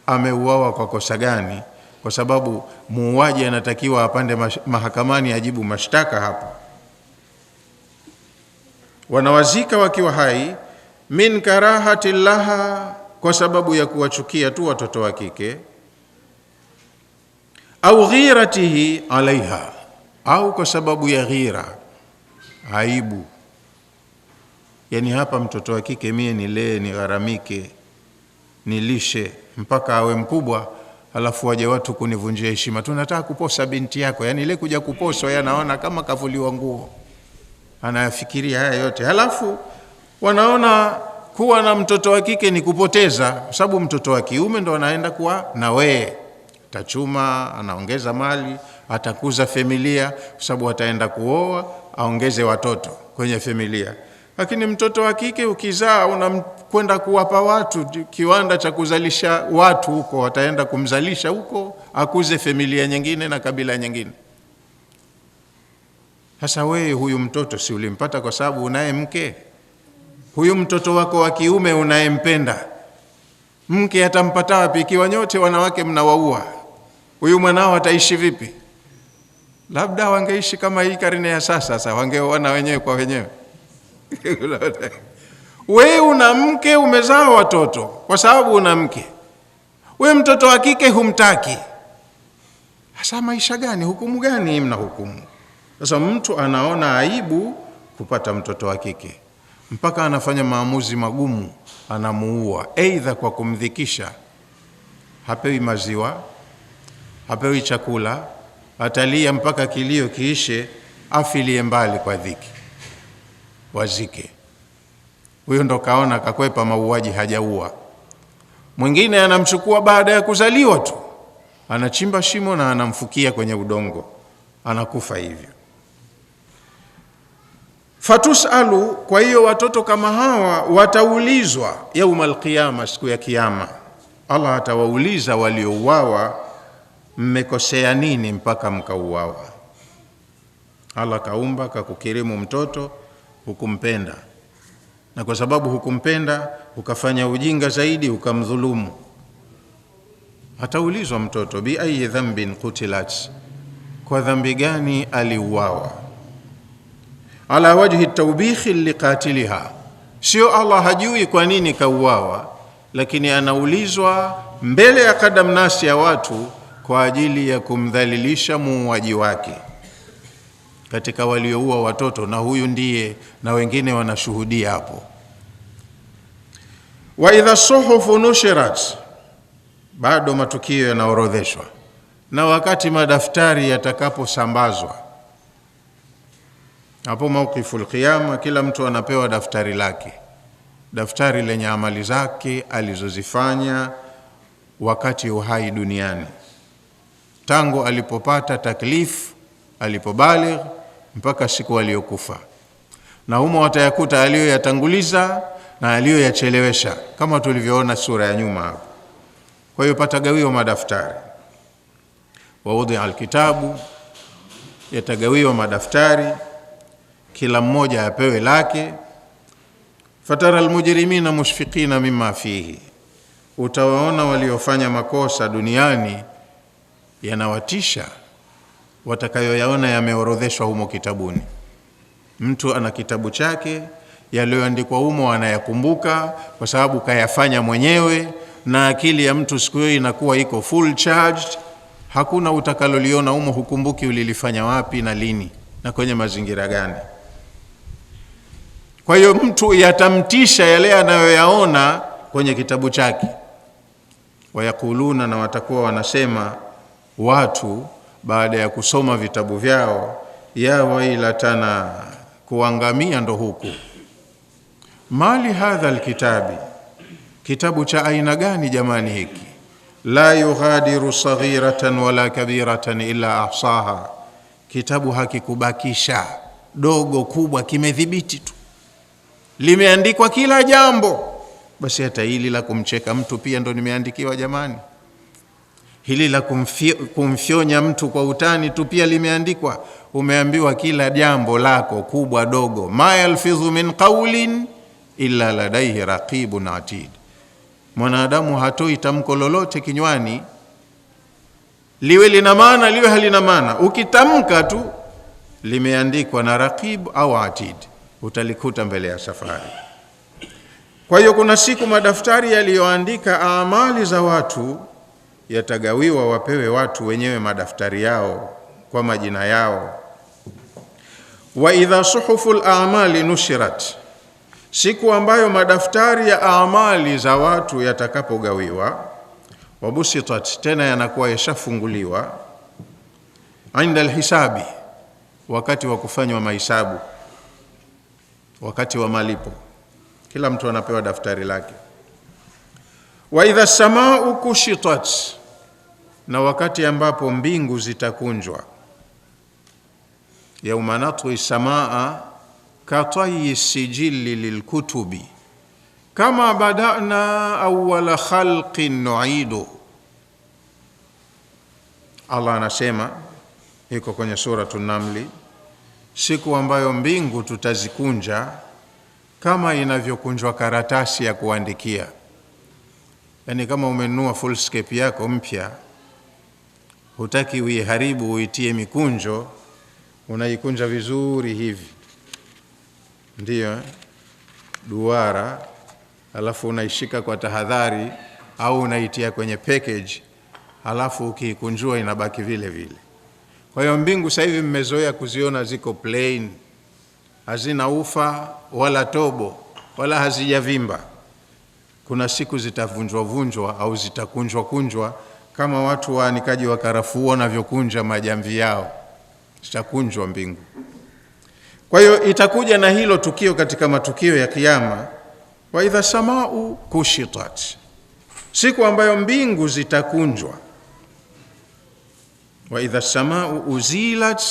ameuawa kwa kosa gani, kwa sababu muuaji anatakiwa apande mahakamani ajibu mashtaka hapo. Wanawazika wakiwa hai min karahati laha, kwa sababu ya kuwachukia tu watoto wa kike, au ghiratihi alaiha, au kwa sababu ya ghira, aibu. Yani hapa mtoto wa kike mie nilee, nigharamike, nilishe mpaka awe mkubwa, alafu waje watu kunivunjia heshima, tunataka kuposa binti yako. Yani ile kuja kuposwa yanaona kama kavuliwa nguo, anayafikiria haya yote. Halafu wanaona kuwa na mtoto wa kike ni kupoteza, kwa sababu mtoto wa kiume ndo anaenda kuwa na wewe, atachuma, anaongeza mali, atakuza familia, kwa sababu ataenda kuoa, aongeze watoto kwenye familia. Lakini mtoto wa kike ukizaa, unakwenda kuwapa watu kiwanda cha kuzalisha watu huko, wataenda kumzalisha huko, akuze familia nyingine na kabila nyingine. Sasa wewe huyu mtoto si ulimpata kwa sababu unaye mke? Huyu mtoto wako wa kiume unayempenda, mke atampata wapi ikiwa nyote wanawake mnawaua? Huyu mwanao ataishi vipi? Labda wangeishi kama hii karne ya sasa wangeoana wenyewe kwa wenyewe. Wewe una mke, umezaa watoto kwa sababu una mke. Wewe mtoto wa kike humtaki. Sasa maisha gani, hukumu gani mna hukumu? Sasa mtu anaona aibu kupata mtoto wa kike, mpaka anafanya maamuzi magumu, anamuua, aidha kwa kumdhikisha, hapewi maziwa, hapewi chakula, atalia mpaka kilio kiishe, afilie mbali kwa dhiki, wazike. Huyo ndo kaona kakwepa mauaji, hajaua. Mwingine anamchukua baada ya kuzaliwa tu, anachimba shimo na anamfukia kwenye udongo, anakufa hivyo. Fatusalu, kwa hiyo watoto kama hawa wataulizwa yaumal qiyama, siku ya kiyama. Allah atawauliza waliouawa, mmekosea nini mpaka mkauawa? Allah kaumba, kakukirimu mtoto, hukumpenda, na kwa sababu hukumpenda ukafanya ujinga zaidi, ukamdhulumu. Ataulizwa mtoto, bi ayi dhanbin qutilat, kwa dhambi gani aliuawa? Ala wajhi tawbihi liqatiliha, sio Allah hajui kwa nini kauawa, lakini anaulizwa mbele ya kadamnasi ya watu kwa ajili ya kumdhalilisha muuaji wake katika walioua watoto, na huyu ndiye, na wengine wanashuhudia hapo. Wa idha suhufu nushirat, bado matukio yanaorodheshwa, na wakati madaftari yatakaposambazwa, hapo mawqiful qiyama, kila mtu anapewa daftari lake, daftari lenye amali zake alizozifanya wakati uhai duniani, tangu alipopata taklif, alipobaligh, mpaka siku aliyokufa. Na humo watayakuta aliyoyatanguliza na aliyoyachelewesha, kama tulivyoona sura ya nyuma hapo. Kwa hiyo patagawiwa madaftari, wawudhi alkitabu, yatagawiwa madaftari, kila mmoja apewe lake. Fatara almujrimina mushfiqina mimma fihi, utawaona waliofanya makosa duniani yanawatisha watakayoyaona yameorodheshwa humo kitabuni. Mtu ana kitabu chake, yaliyoandikwa humo anayakumbuka kwa sababu kayafanya mwenyewe, na akili ya mtu siku hiyo inakuwa iko full charged. Hakuna utakaloliona humo hukumbuki ulilifanya wapi na lini na kwenye mazingira gani. Kwa hiyo mtu yatamtisha yale anayoyaona kwenye kitabu chake. Wayakuluna, na watakuwa wanasema watu baada ya kusoma vitabu vyao, ya wailatana, kuangamia ndo huku. Mali hadha alkitabi, kitabu cha aina gani jamani hiki? La yughadiru saghiratan wala kabiratan illa ahsaha, kitabu hakikubakisha dogo kubwa, kimedhibiti tu, limeandikwa kila jambo. Basi hata hili la kumcheka mtu pia ndo nimeandikiwa jamani. Hili la kumfyonya mtu kwa utani tu pia limeandikwa. Umeambiwa kila jambo lako kubwa dogo, ma yalfidhu min qawlin illa ladayhi raqibun atid. Mwanadamu hatoi tamko lolote kinywani, liwe lina maana liwe halina maana, ukitamka tu limeandikwa na raqib au atid, utalikuta mbele ya safari. Kwa hiyo kuna siku madaftari yaliyoandika amali za watu yatagawiwa, wapewe watu wenyewe madaftari yao kwa majina yao. Wa idha suhuful a'mali nushirat, siku ambayo madaftari ya amali za watu yatakapogawiwa, wabusitat, tena yanakuwa yashafunguliwa, inda alhisabi, wakati wa kufanywa mahesabu, wakati wa malipo, kila mtu anapewa daftari lake. Wa idha samaa'u kushitat, na wakati ambapo mbingu zitakunjwa. Yauma natwi samaa katayi sijili lilkutubi kama bada'na awwala khalqin nu'idu. Allah anasema, iko kwenye suratul Namli, siku ambayo mbingu tutazikunja kama inavyokunjwa karatasi ya kuandikia. Yani kama umenunua fullscape yako mpya, hutaki uiharibu uitie mikunjo, unaikunja vizuri hivi, ndiyo duara, alafu unaishika kwa tahadhari, au unaitia kwenye package, alafu ukiikunjua inabaki vile vile. Kwa hiyo mbingu sasa hivi mmezoea kuziona ziko plain, hazina ufa wala tobo wala hazijavimba. Kuna siku zitavunjwa vunjwa au zitakunjwa kunjwa kama watu waanikaji wa karafuu wanavyokunja majamvi yao, zitakunjwa mbingu. Kwa hiyo itakuja na hilo tukio katika matukio ya kiyama. Wa idha samaa'u kushitat, siku ambayo mbingu zitakunjwa. Wa idha samaa'u uzilat,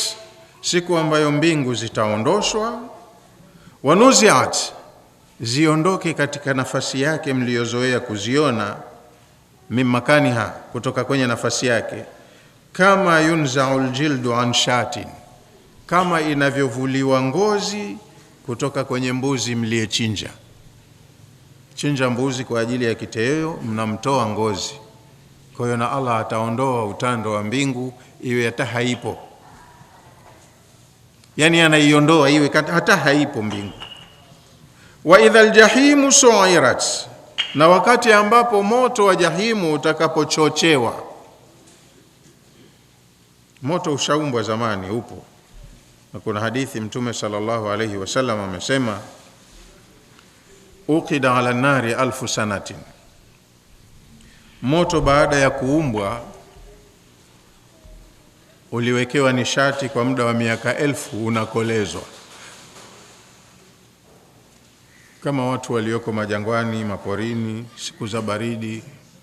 siku ambayo mbingu zitaondoshwa. Wa nuzi'at, ziondoke katika nafasi yake mliozoea kuziona, mimakaniha, kutoka kwenye nafasi yake, kama yunza'ul jildu an shatin, kama inavyovuliwa ngozi kutoka kwenye mbuzi mliechinja. Chinja mbuzi kwa ajili ya kitoweo, mnamtoa ngozi. Kwa hiyo na Allah ataondoa utando wa mbingu iwe hata haipo, yani anaiondoa iwe hata haipo mbingu. Wa idhal jahimu su'irat, na wakati ambapo moto wa jahimu utakapochochewa. Moto ushaumbwa zamani, upo. Na kuna hadithi Mtume sallallahu alayhi wasallam amesema, uqida ala nari 1000 sanatin, moto baada ya kuumbwa uliwekewa nishati kwa muda wa miaka 1000 unakolezwa. Kama watu walioko majangwani, maporini, siku za baridi,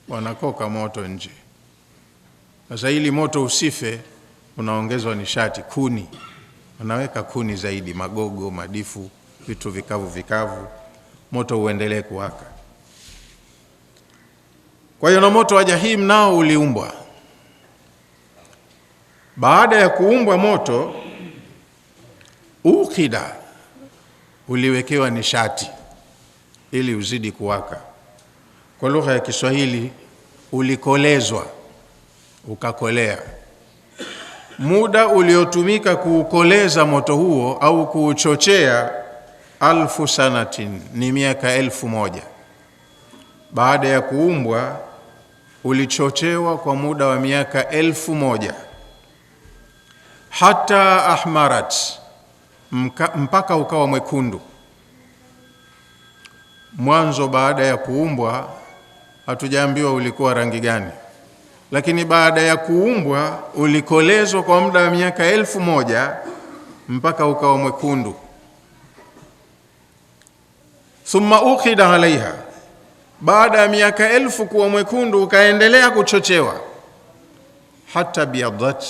wanakoka moto nje. Sasa ili moto usife, unaongezwa nishati, kuni. Wanaweka kuni zaidi, magogo, madifu, vitu vikavu vikavu, moto uendelee kuwaka. Kwa hiyo na moto wa jahim nao uliumbwa. Baada ya kuumbwa moto, ukida, uliwekewa nishati ili uzidi kuwaka. Kwa lugha ya Kiswahili, ulikolezwa, ukakolea. Muda uliotumika kuukoleza moto huo au kuuchochea 1000 sanatin, ni miaka 1000. Baada ya kuumbwa ulichochewa kwa muda wa miaka 1000, hata ahmarat, mpaka ukawa mwekundu. Mwanzo baada ya kuumbwa hatujaambiwa ulikuwa rangi gani, lakini baada ya kuumbwa ulikolezwa kwa muda wa miaka 1000 mpaka ukawa mwekundu. Thumma uqida alaiha, baada ya miaka 1000 kuwa mwekundu ukaendelea kuchochewa, hata biadat,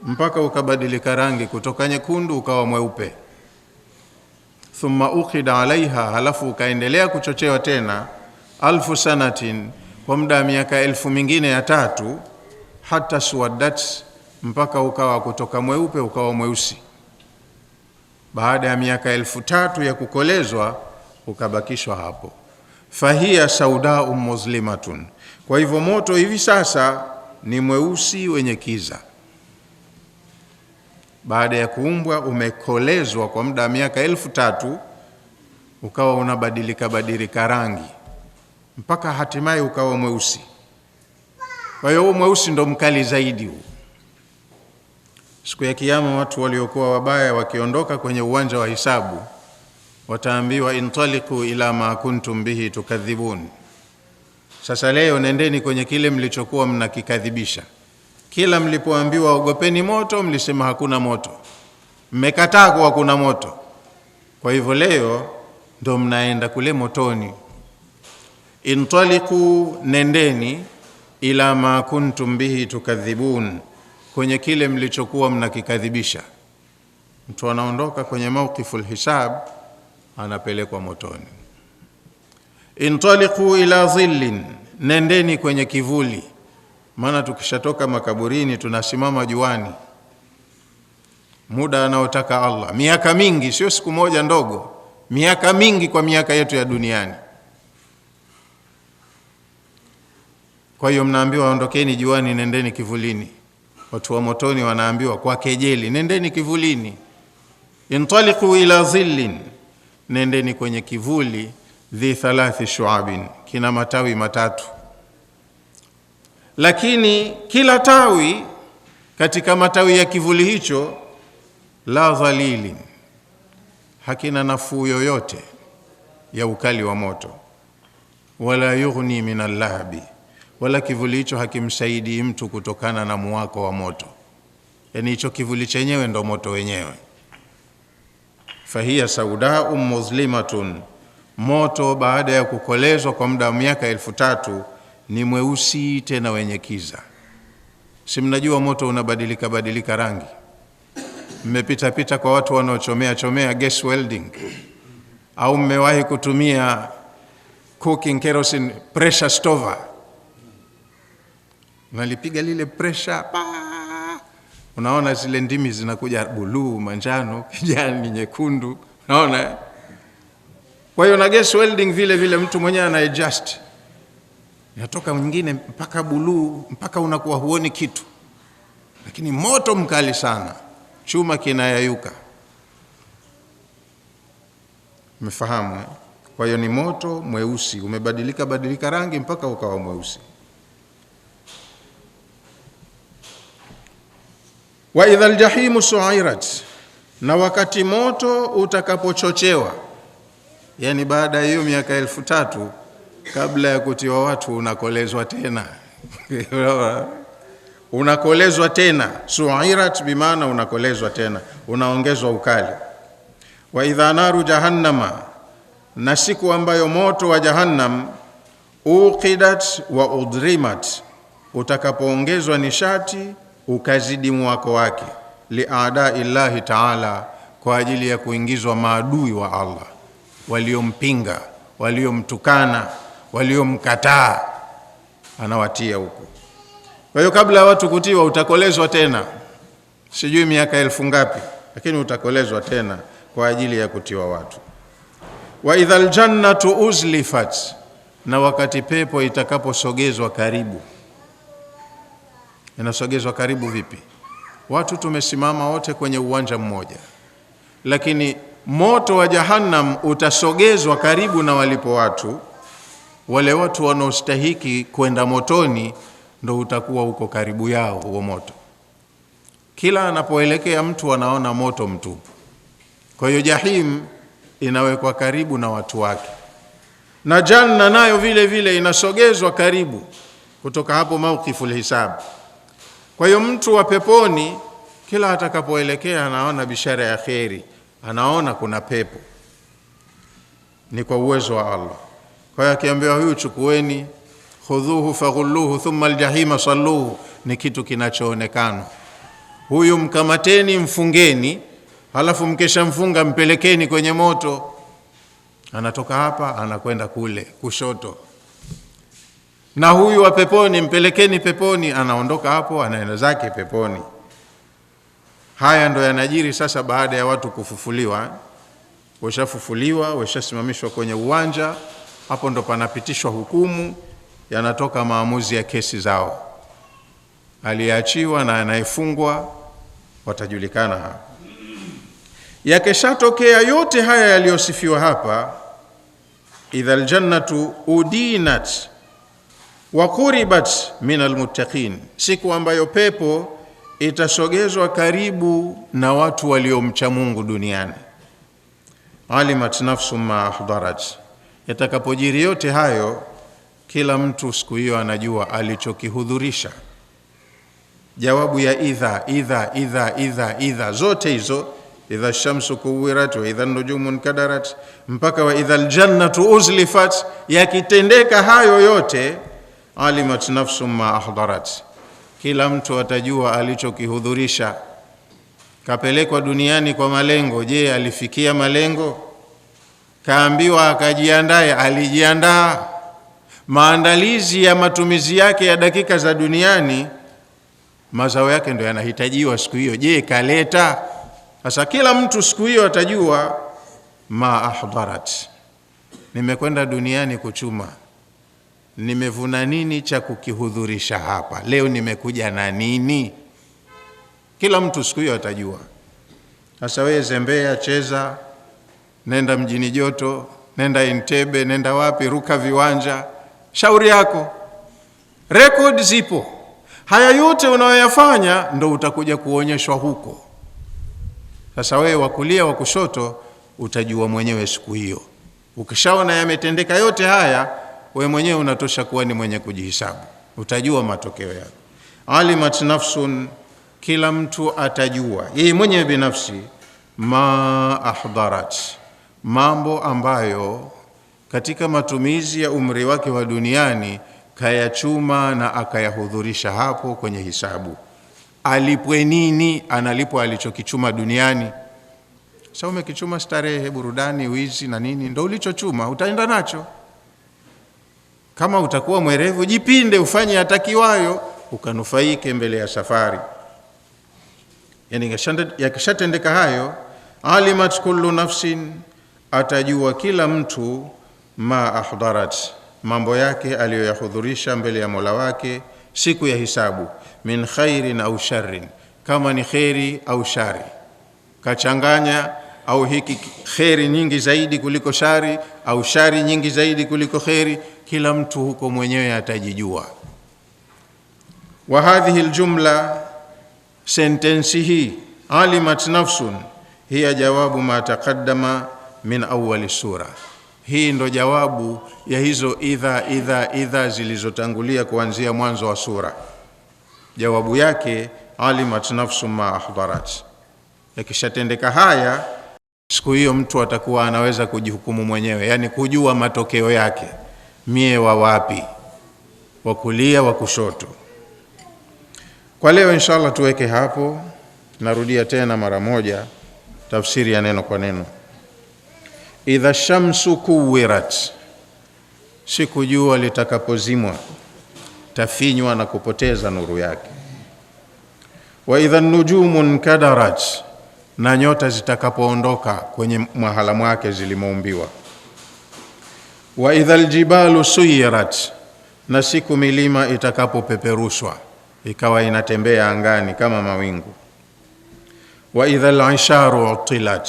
mpaka ukabadilika rangi kutoka nyekundu ukawa mweupe. Thumma uqida alaiha, halafu ukaendelea kuchochewa tena 1000 sanatin, kwa muda wa miaka 1000 mingine ya 3, hata suwadat, mpaka ukawa kutoka mweupe ukawa mweusi. Baada ya miaka 1000 ya kukolezwa ukabakishwa hapo. Fahiya saudau muslimatun. Kwa hivyo moto hivi sasa ni mweusi wenye kiza. Baada ya kuumbwa umekolezwa kwa muda wa miaka 1000, ukawa unabadilika rangi mpaka hatimaye ukawa mweusi. Kwa hiyo mweusi ndo mkali zaidi huu. Siku ya kiyama watu waliokuwa wabaya wakiondoka kwenye uwanja wa hisabu, wataambiwa intaliqu ila ma kuntum bihi tukadhibun. Sasa leo nendeni kwenye kile mlichokuwa mnakikadhibisha. Kila mlipoambiwa ogopeni moto, mlisema hakuna moto. Mmekataa kuwa kuna moto. Kwa hivyo leo ndo mnaenda kule motoni. Intaliqu, nendeni, ila ma kuntum bihi tukadhibun, kwenye kile mlichokuwa mnakikadhibisha. Mtu anaondoka kwenye mawqiful hisab, anapelekwa motoni. Intaliqu ila dhillin, nendeni kwenye kivuli. Maana tukishatoka makaburini tunasimama juani muda anaotaka Allah, miaka mingi, sio siku moja ndogo, miaka mingi kwa miaka yetu ya duniani. Kwa hiyo mnaambiwa ondokeni juani, nendeni kivulini. Watu wa motoni wanaambiwa kwa kejeli, nendeni kivulini. Intaliqu ila dhillin, nendeni kwenye kivuli, dhi 3 shu'abin, kina matawi 3. Lakini kila tawi katika matawi ya kivuli hicho, la dhalilin, hakina nafuu yoyote ya ukali wa moto, wala yughni min al-lahabi, wala kivuli hicho hakimsaidii mtu kutokana na muwako wa moto. Yani hicho kivuli chenyewe ndo moto wenyewe. Fahiya saudau muslimatun, moto baada ya kukolezwa kwa muda wa miaka 1000 ni mweusi tena wenye kiza. Si mnajua moto unabadilika rangi? Mmepita kwa watu wanaochomea gas welding, au mmewahi kutumia cooking kerosene pressure stove? Nalipiga lile pressure, unaona zile ndimi zinakuja buluu, manjano, kijani, nyekundu, unaona? Kwa hiyo na gas welding vile mtu mwenyewe ana adjust, inatoka mwingine mpaka buluu, mpaka unakuwa huoni kitu. Lakini moto mkali sana, chuma kinayayuka. Mmefahamu? Kwa hiyo ni moto mweusi, umebadilika rangi mpaka ukawa mweusi. Wa idha aljahimu su'irat, na wakati moto utakapochochewa, yani baada ya hiyo miaka 1000, kabla ya kutiwa watu unakolezwa tena. Unakolezwa tena, su'irat bimaana unakolezwa tena, unaongezwa ukali. Wa idha naru jahannama, na siku ambayo moto wa jahannam uqidat wa udrimat, utakapoongezwa nishati ukazidi mwako wake, li'adai llahi ta'ala, kwa ajili ya kuingizwa maadui wa Allah, waliompinga, waliomtukana, waliomkataa, anawatia huko. Kwa hiyo kabla watu kutiwa utakolezwa tena, sijui miaka 1000 ngapi, lakini utakolezwa tena kwa ajili ya kutiwa watu. Wa idhal jannatu uzlifat, na wakati pepo itakaposogezwa karibu. Inasogezwa karibu vipi? Watu tumesimama wote kwenye uwanja mmoja, lakini moto wa jahannam utasogezwa karibu na walipo watu. Wale watu wanaostahiki kwenda motoni ndo utakuwa uko karibu yao huo moto. Kila anapoelekea mtu anaona moto mtupu. Kwa hiyo jahim inawekwa karibu na watu wake, na janna nayo vile inasogezwa karibu kutoka hapo mawqiful hisab. Kwa hiyo mtu wa peponi kila atakapoelekea anaona bishara ya kheri, anaona kuna pepo. Ni kwa uwezo wa Allah. Kwa hiyo akiambiwa huyu chukueni, khudhuhu faghulluhu thumma aljahima salluhu, ni kitu kinachoonekana. Huyu mkamateni, mfungeni, halafu mkesha mfunga mpelekeni kwenye moto. Anatoka hapa anakwenda kule kushoto. na huyu wa peponi mpelekeni peponi, anaondoka hapo anaenda zake peponi. Haya ndo yanajiri sasa baada ya watu kufufuliwa. Washafufuliwa, washasimamishwa kwenye uwanja, hapo ndo panapitishwa hukumu, yanatoka maamuzi ya kesi zao. Aliyeachiwa na anayefungwa watajulikana hapa. Yakishatokea yote haya yaliyosifiwa hapa, idhal jannatu udinat wa quribat min almuttaqin, siku ambayo pepo itasogezwa karibu na watu waliomcha Mungu duniani. Alimat nafsu ma ahdarat, yatakapojiri yote hayo, kila mtu siku hiyo anajua alichokihudhurisha. Jawabu ya idha zote hizo, idha shamsu kuwirat wa idha nujumun kadarat mpaka wa idha aljannatu uzlifat, yakitendeka hayo yote, alimat nafsu ma ahdarat, kila mtu atajua alichokihudhurisha. Kapelekwa duniani kwa malengo, je, alifikia malengo? Kaambiwa akajiandae, alijiandaa? Maandalizi ya matumizi yake ya dakika za duniani, mazao yake ndio yanahitajiwa siku hiyo, je, kaleta? Sasa kila mtu siku hiyo atajua ma ahdarat, nimekwenda duniani kuchuma, nimevuna nini cha kukihudhurisha hapa leo, nimekuja na nini? Kila mtu siku hiyo atajua. Sasa wewe zembea, cheza, nenda mjini joto, nenda Entebbe, nenda wapi, ruka viwanja, shauri yako. Record zipo. Haya yote unayoyafanya ndo utakuja kuonyeshwa huko. Sasa wewe wa kulia wa kushoto utajua mwenyewe siku hiyo. Ukishaona yametendeka yote haya, wewe mwenyewe unatosha kuwa ni mwenye kujihisabu, utajua matokeo yako. Alimat nafsun, kila mtu atajua yeye mwenyewe binafsi, ma ahdarat, mambo ambayo katika matumizi ya umri wake wa duniani kayachuma na akayahudhurisha hapo kwenye hisabu. Alipwe nini? Analipwa alichokichuma duniani. Sasa umekichuma starehe, burudani, wizi na nini, ndo ulichochuma, utaenda nacho. Kama utakuwa mwerevu, jipinde, ufanye yatakiwayo, ukanufaike mbele ya safari. Yani yakishatendeka hayo, alimat kullu nafsin, atajua kila mtu ma ahdarat, mambo yake aliyoyahudhurisha mbele ya Mola wake siku ya hisabu, min khairin au sharrin, kama ni khairi au shari, kachanganya au hiki khairi nyingi zaidi kuliko shari au shari nyingi zaidi kuliko khairi, kila mtu huko mwenyewe atajijua. Wa hadhihi aljumla, sentensi hii alimat nafsun, hiya jawabu ma taqaddama min awwali sura. Hii ndo jawabu ya hizo idha zilizotangulia kuanzia mwanzo wa sura. Jawabu yake alimat nafsu ma ahdarat. Yakishatendeka haya, siku hiyo mtu atakuwa anaweza kujihukumu mwenyewe, yani kujua matokeo yake, mie wa wapi, wa kulia wa kushoto. Kwa leo inshallah tuweke hapo. Narudia tena mara moja tafsiri ya neno kwa neno. Idha shamsu kuwirat, siku jua litakapozimwa, tafinywa na kupoteza nuru yake. Wa idha nujumun kadarat, na nyota zitakapoondoka kwenye mahala mwake zilimoumbiwa. Wa idha aljibalu suyirat, na siku milima itakapopeperushwa ikawa inatembea angani kama mawingu. Wa idha al-isharu utilat,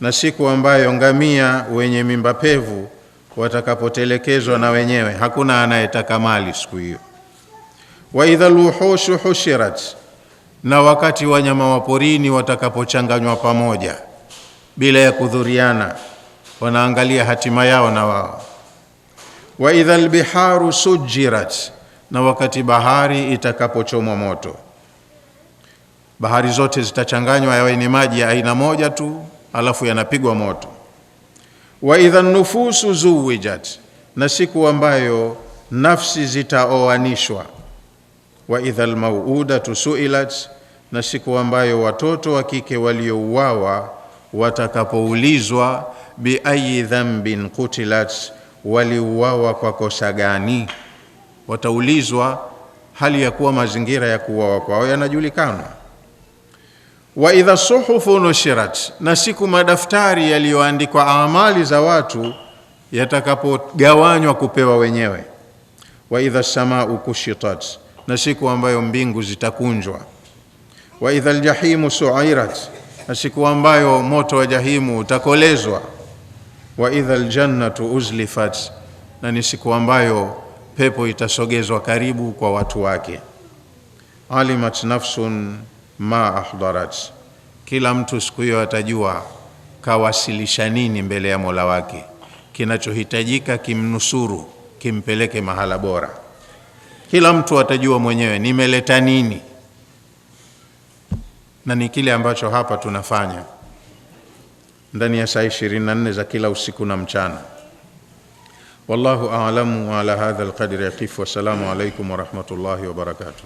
na siku ambayo ngamia wenye mimba pevu watakapotelekezwa na wenyewe, hakuna anayetaka mali siku hiyo. Wa idha al-wuhushu hushirat, na wakati wanyama wa porini watakapochanganywa pamoja bila ya kudhuriana, wanaangalia hatima yao na wao. Wa idha al-biharu sujirat, na wakati bahari itakapochomwa moto. Bahari zote zitachanganywa yawe ni maji ya aina moja tu, alafu yanapigwa moto. Wa idha nufusu zuwijat, na siku ambayo nafsi zitaoanishwa. Wa idha almauudatu suilat, na siku ambayo watoto wa kike waliouawa watakapoulizwa, bi ayi dhanbin qutilat, waliuawa kwa kosa gani? wataulizwa hali ya kuwa mazingira ya kuuawa kwao yanajulikana. Wa idha suhufu nushirat, na siku madaftari yaliyoandikwa amali za watu yatakapogawanywa kupewa wenyewe. Wa idha samau kushitat, na siku ambayo mbingu zitakunjwa. Wa idha aljahimu su'irat, na siku ambayo moto wa jahimu utakolezwa. Wa idha aljannatu uzlifat, na ni siku ambayo pepo itasogezwa karibu kwa watu wake. Alimat nafsun ma ahdarat, kila mtu siku hiyo atajua kawasilisha nini mbele ya Mola wake, kinachohitajika kimnusuru, kimpeleke mahala bora. Kila mtu atajua mwenyewe nimeleta nini, na ni kile ambacho hapa tunafanya ndani ya saa 24 za kila usiku na mchana. Wallahu a'lamu, wa ala hadha alqadri yaqif. Wa salamu alaykum wa rahmatullahi wa barakatuh.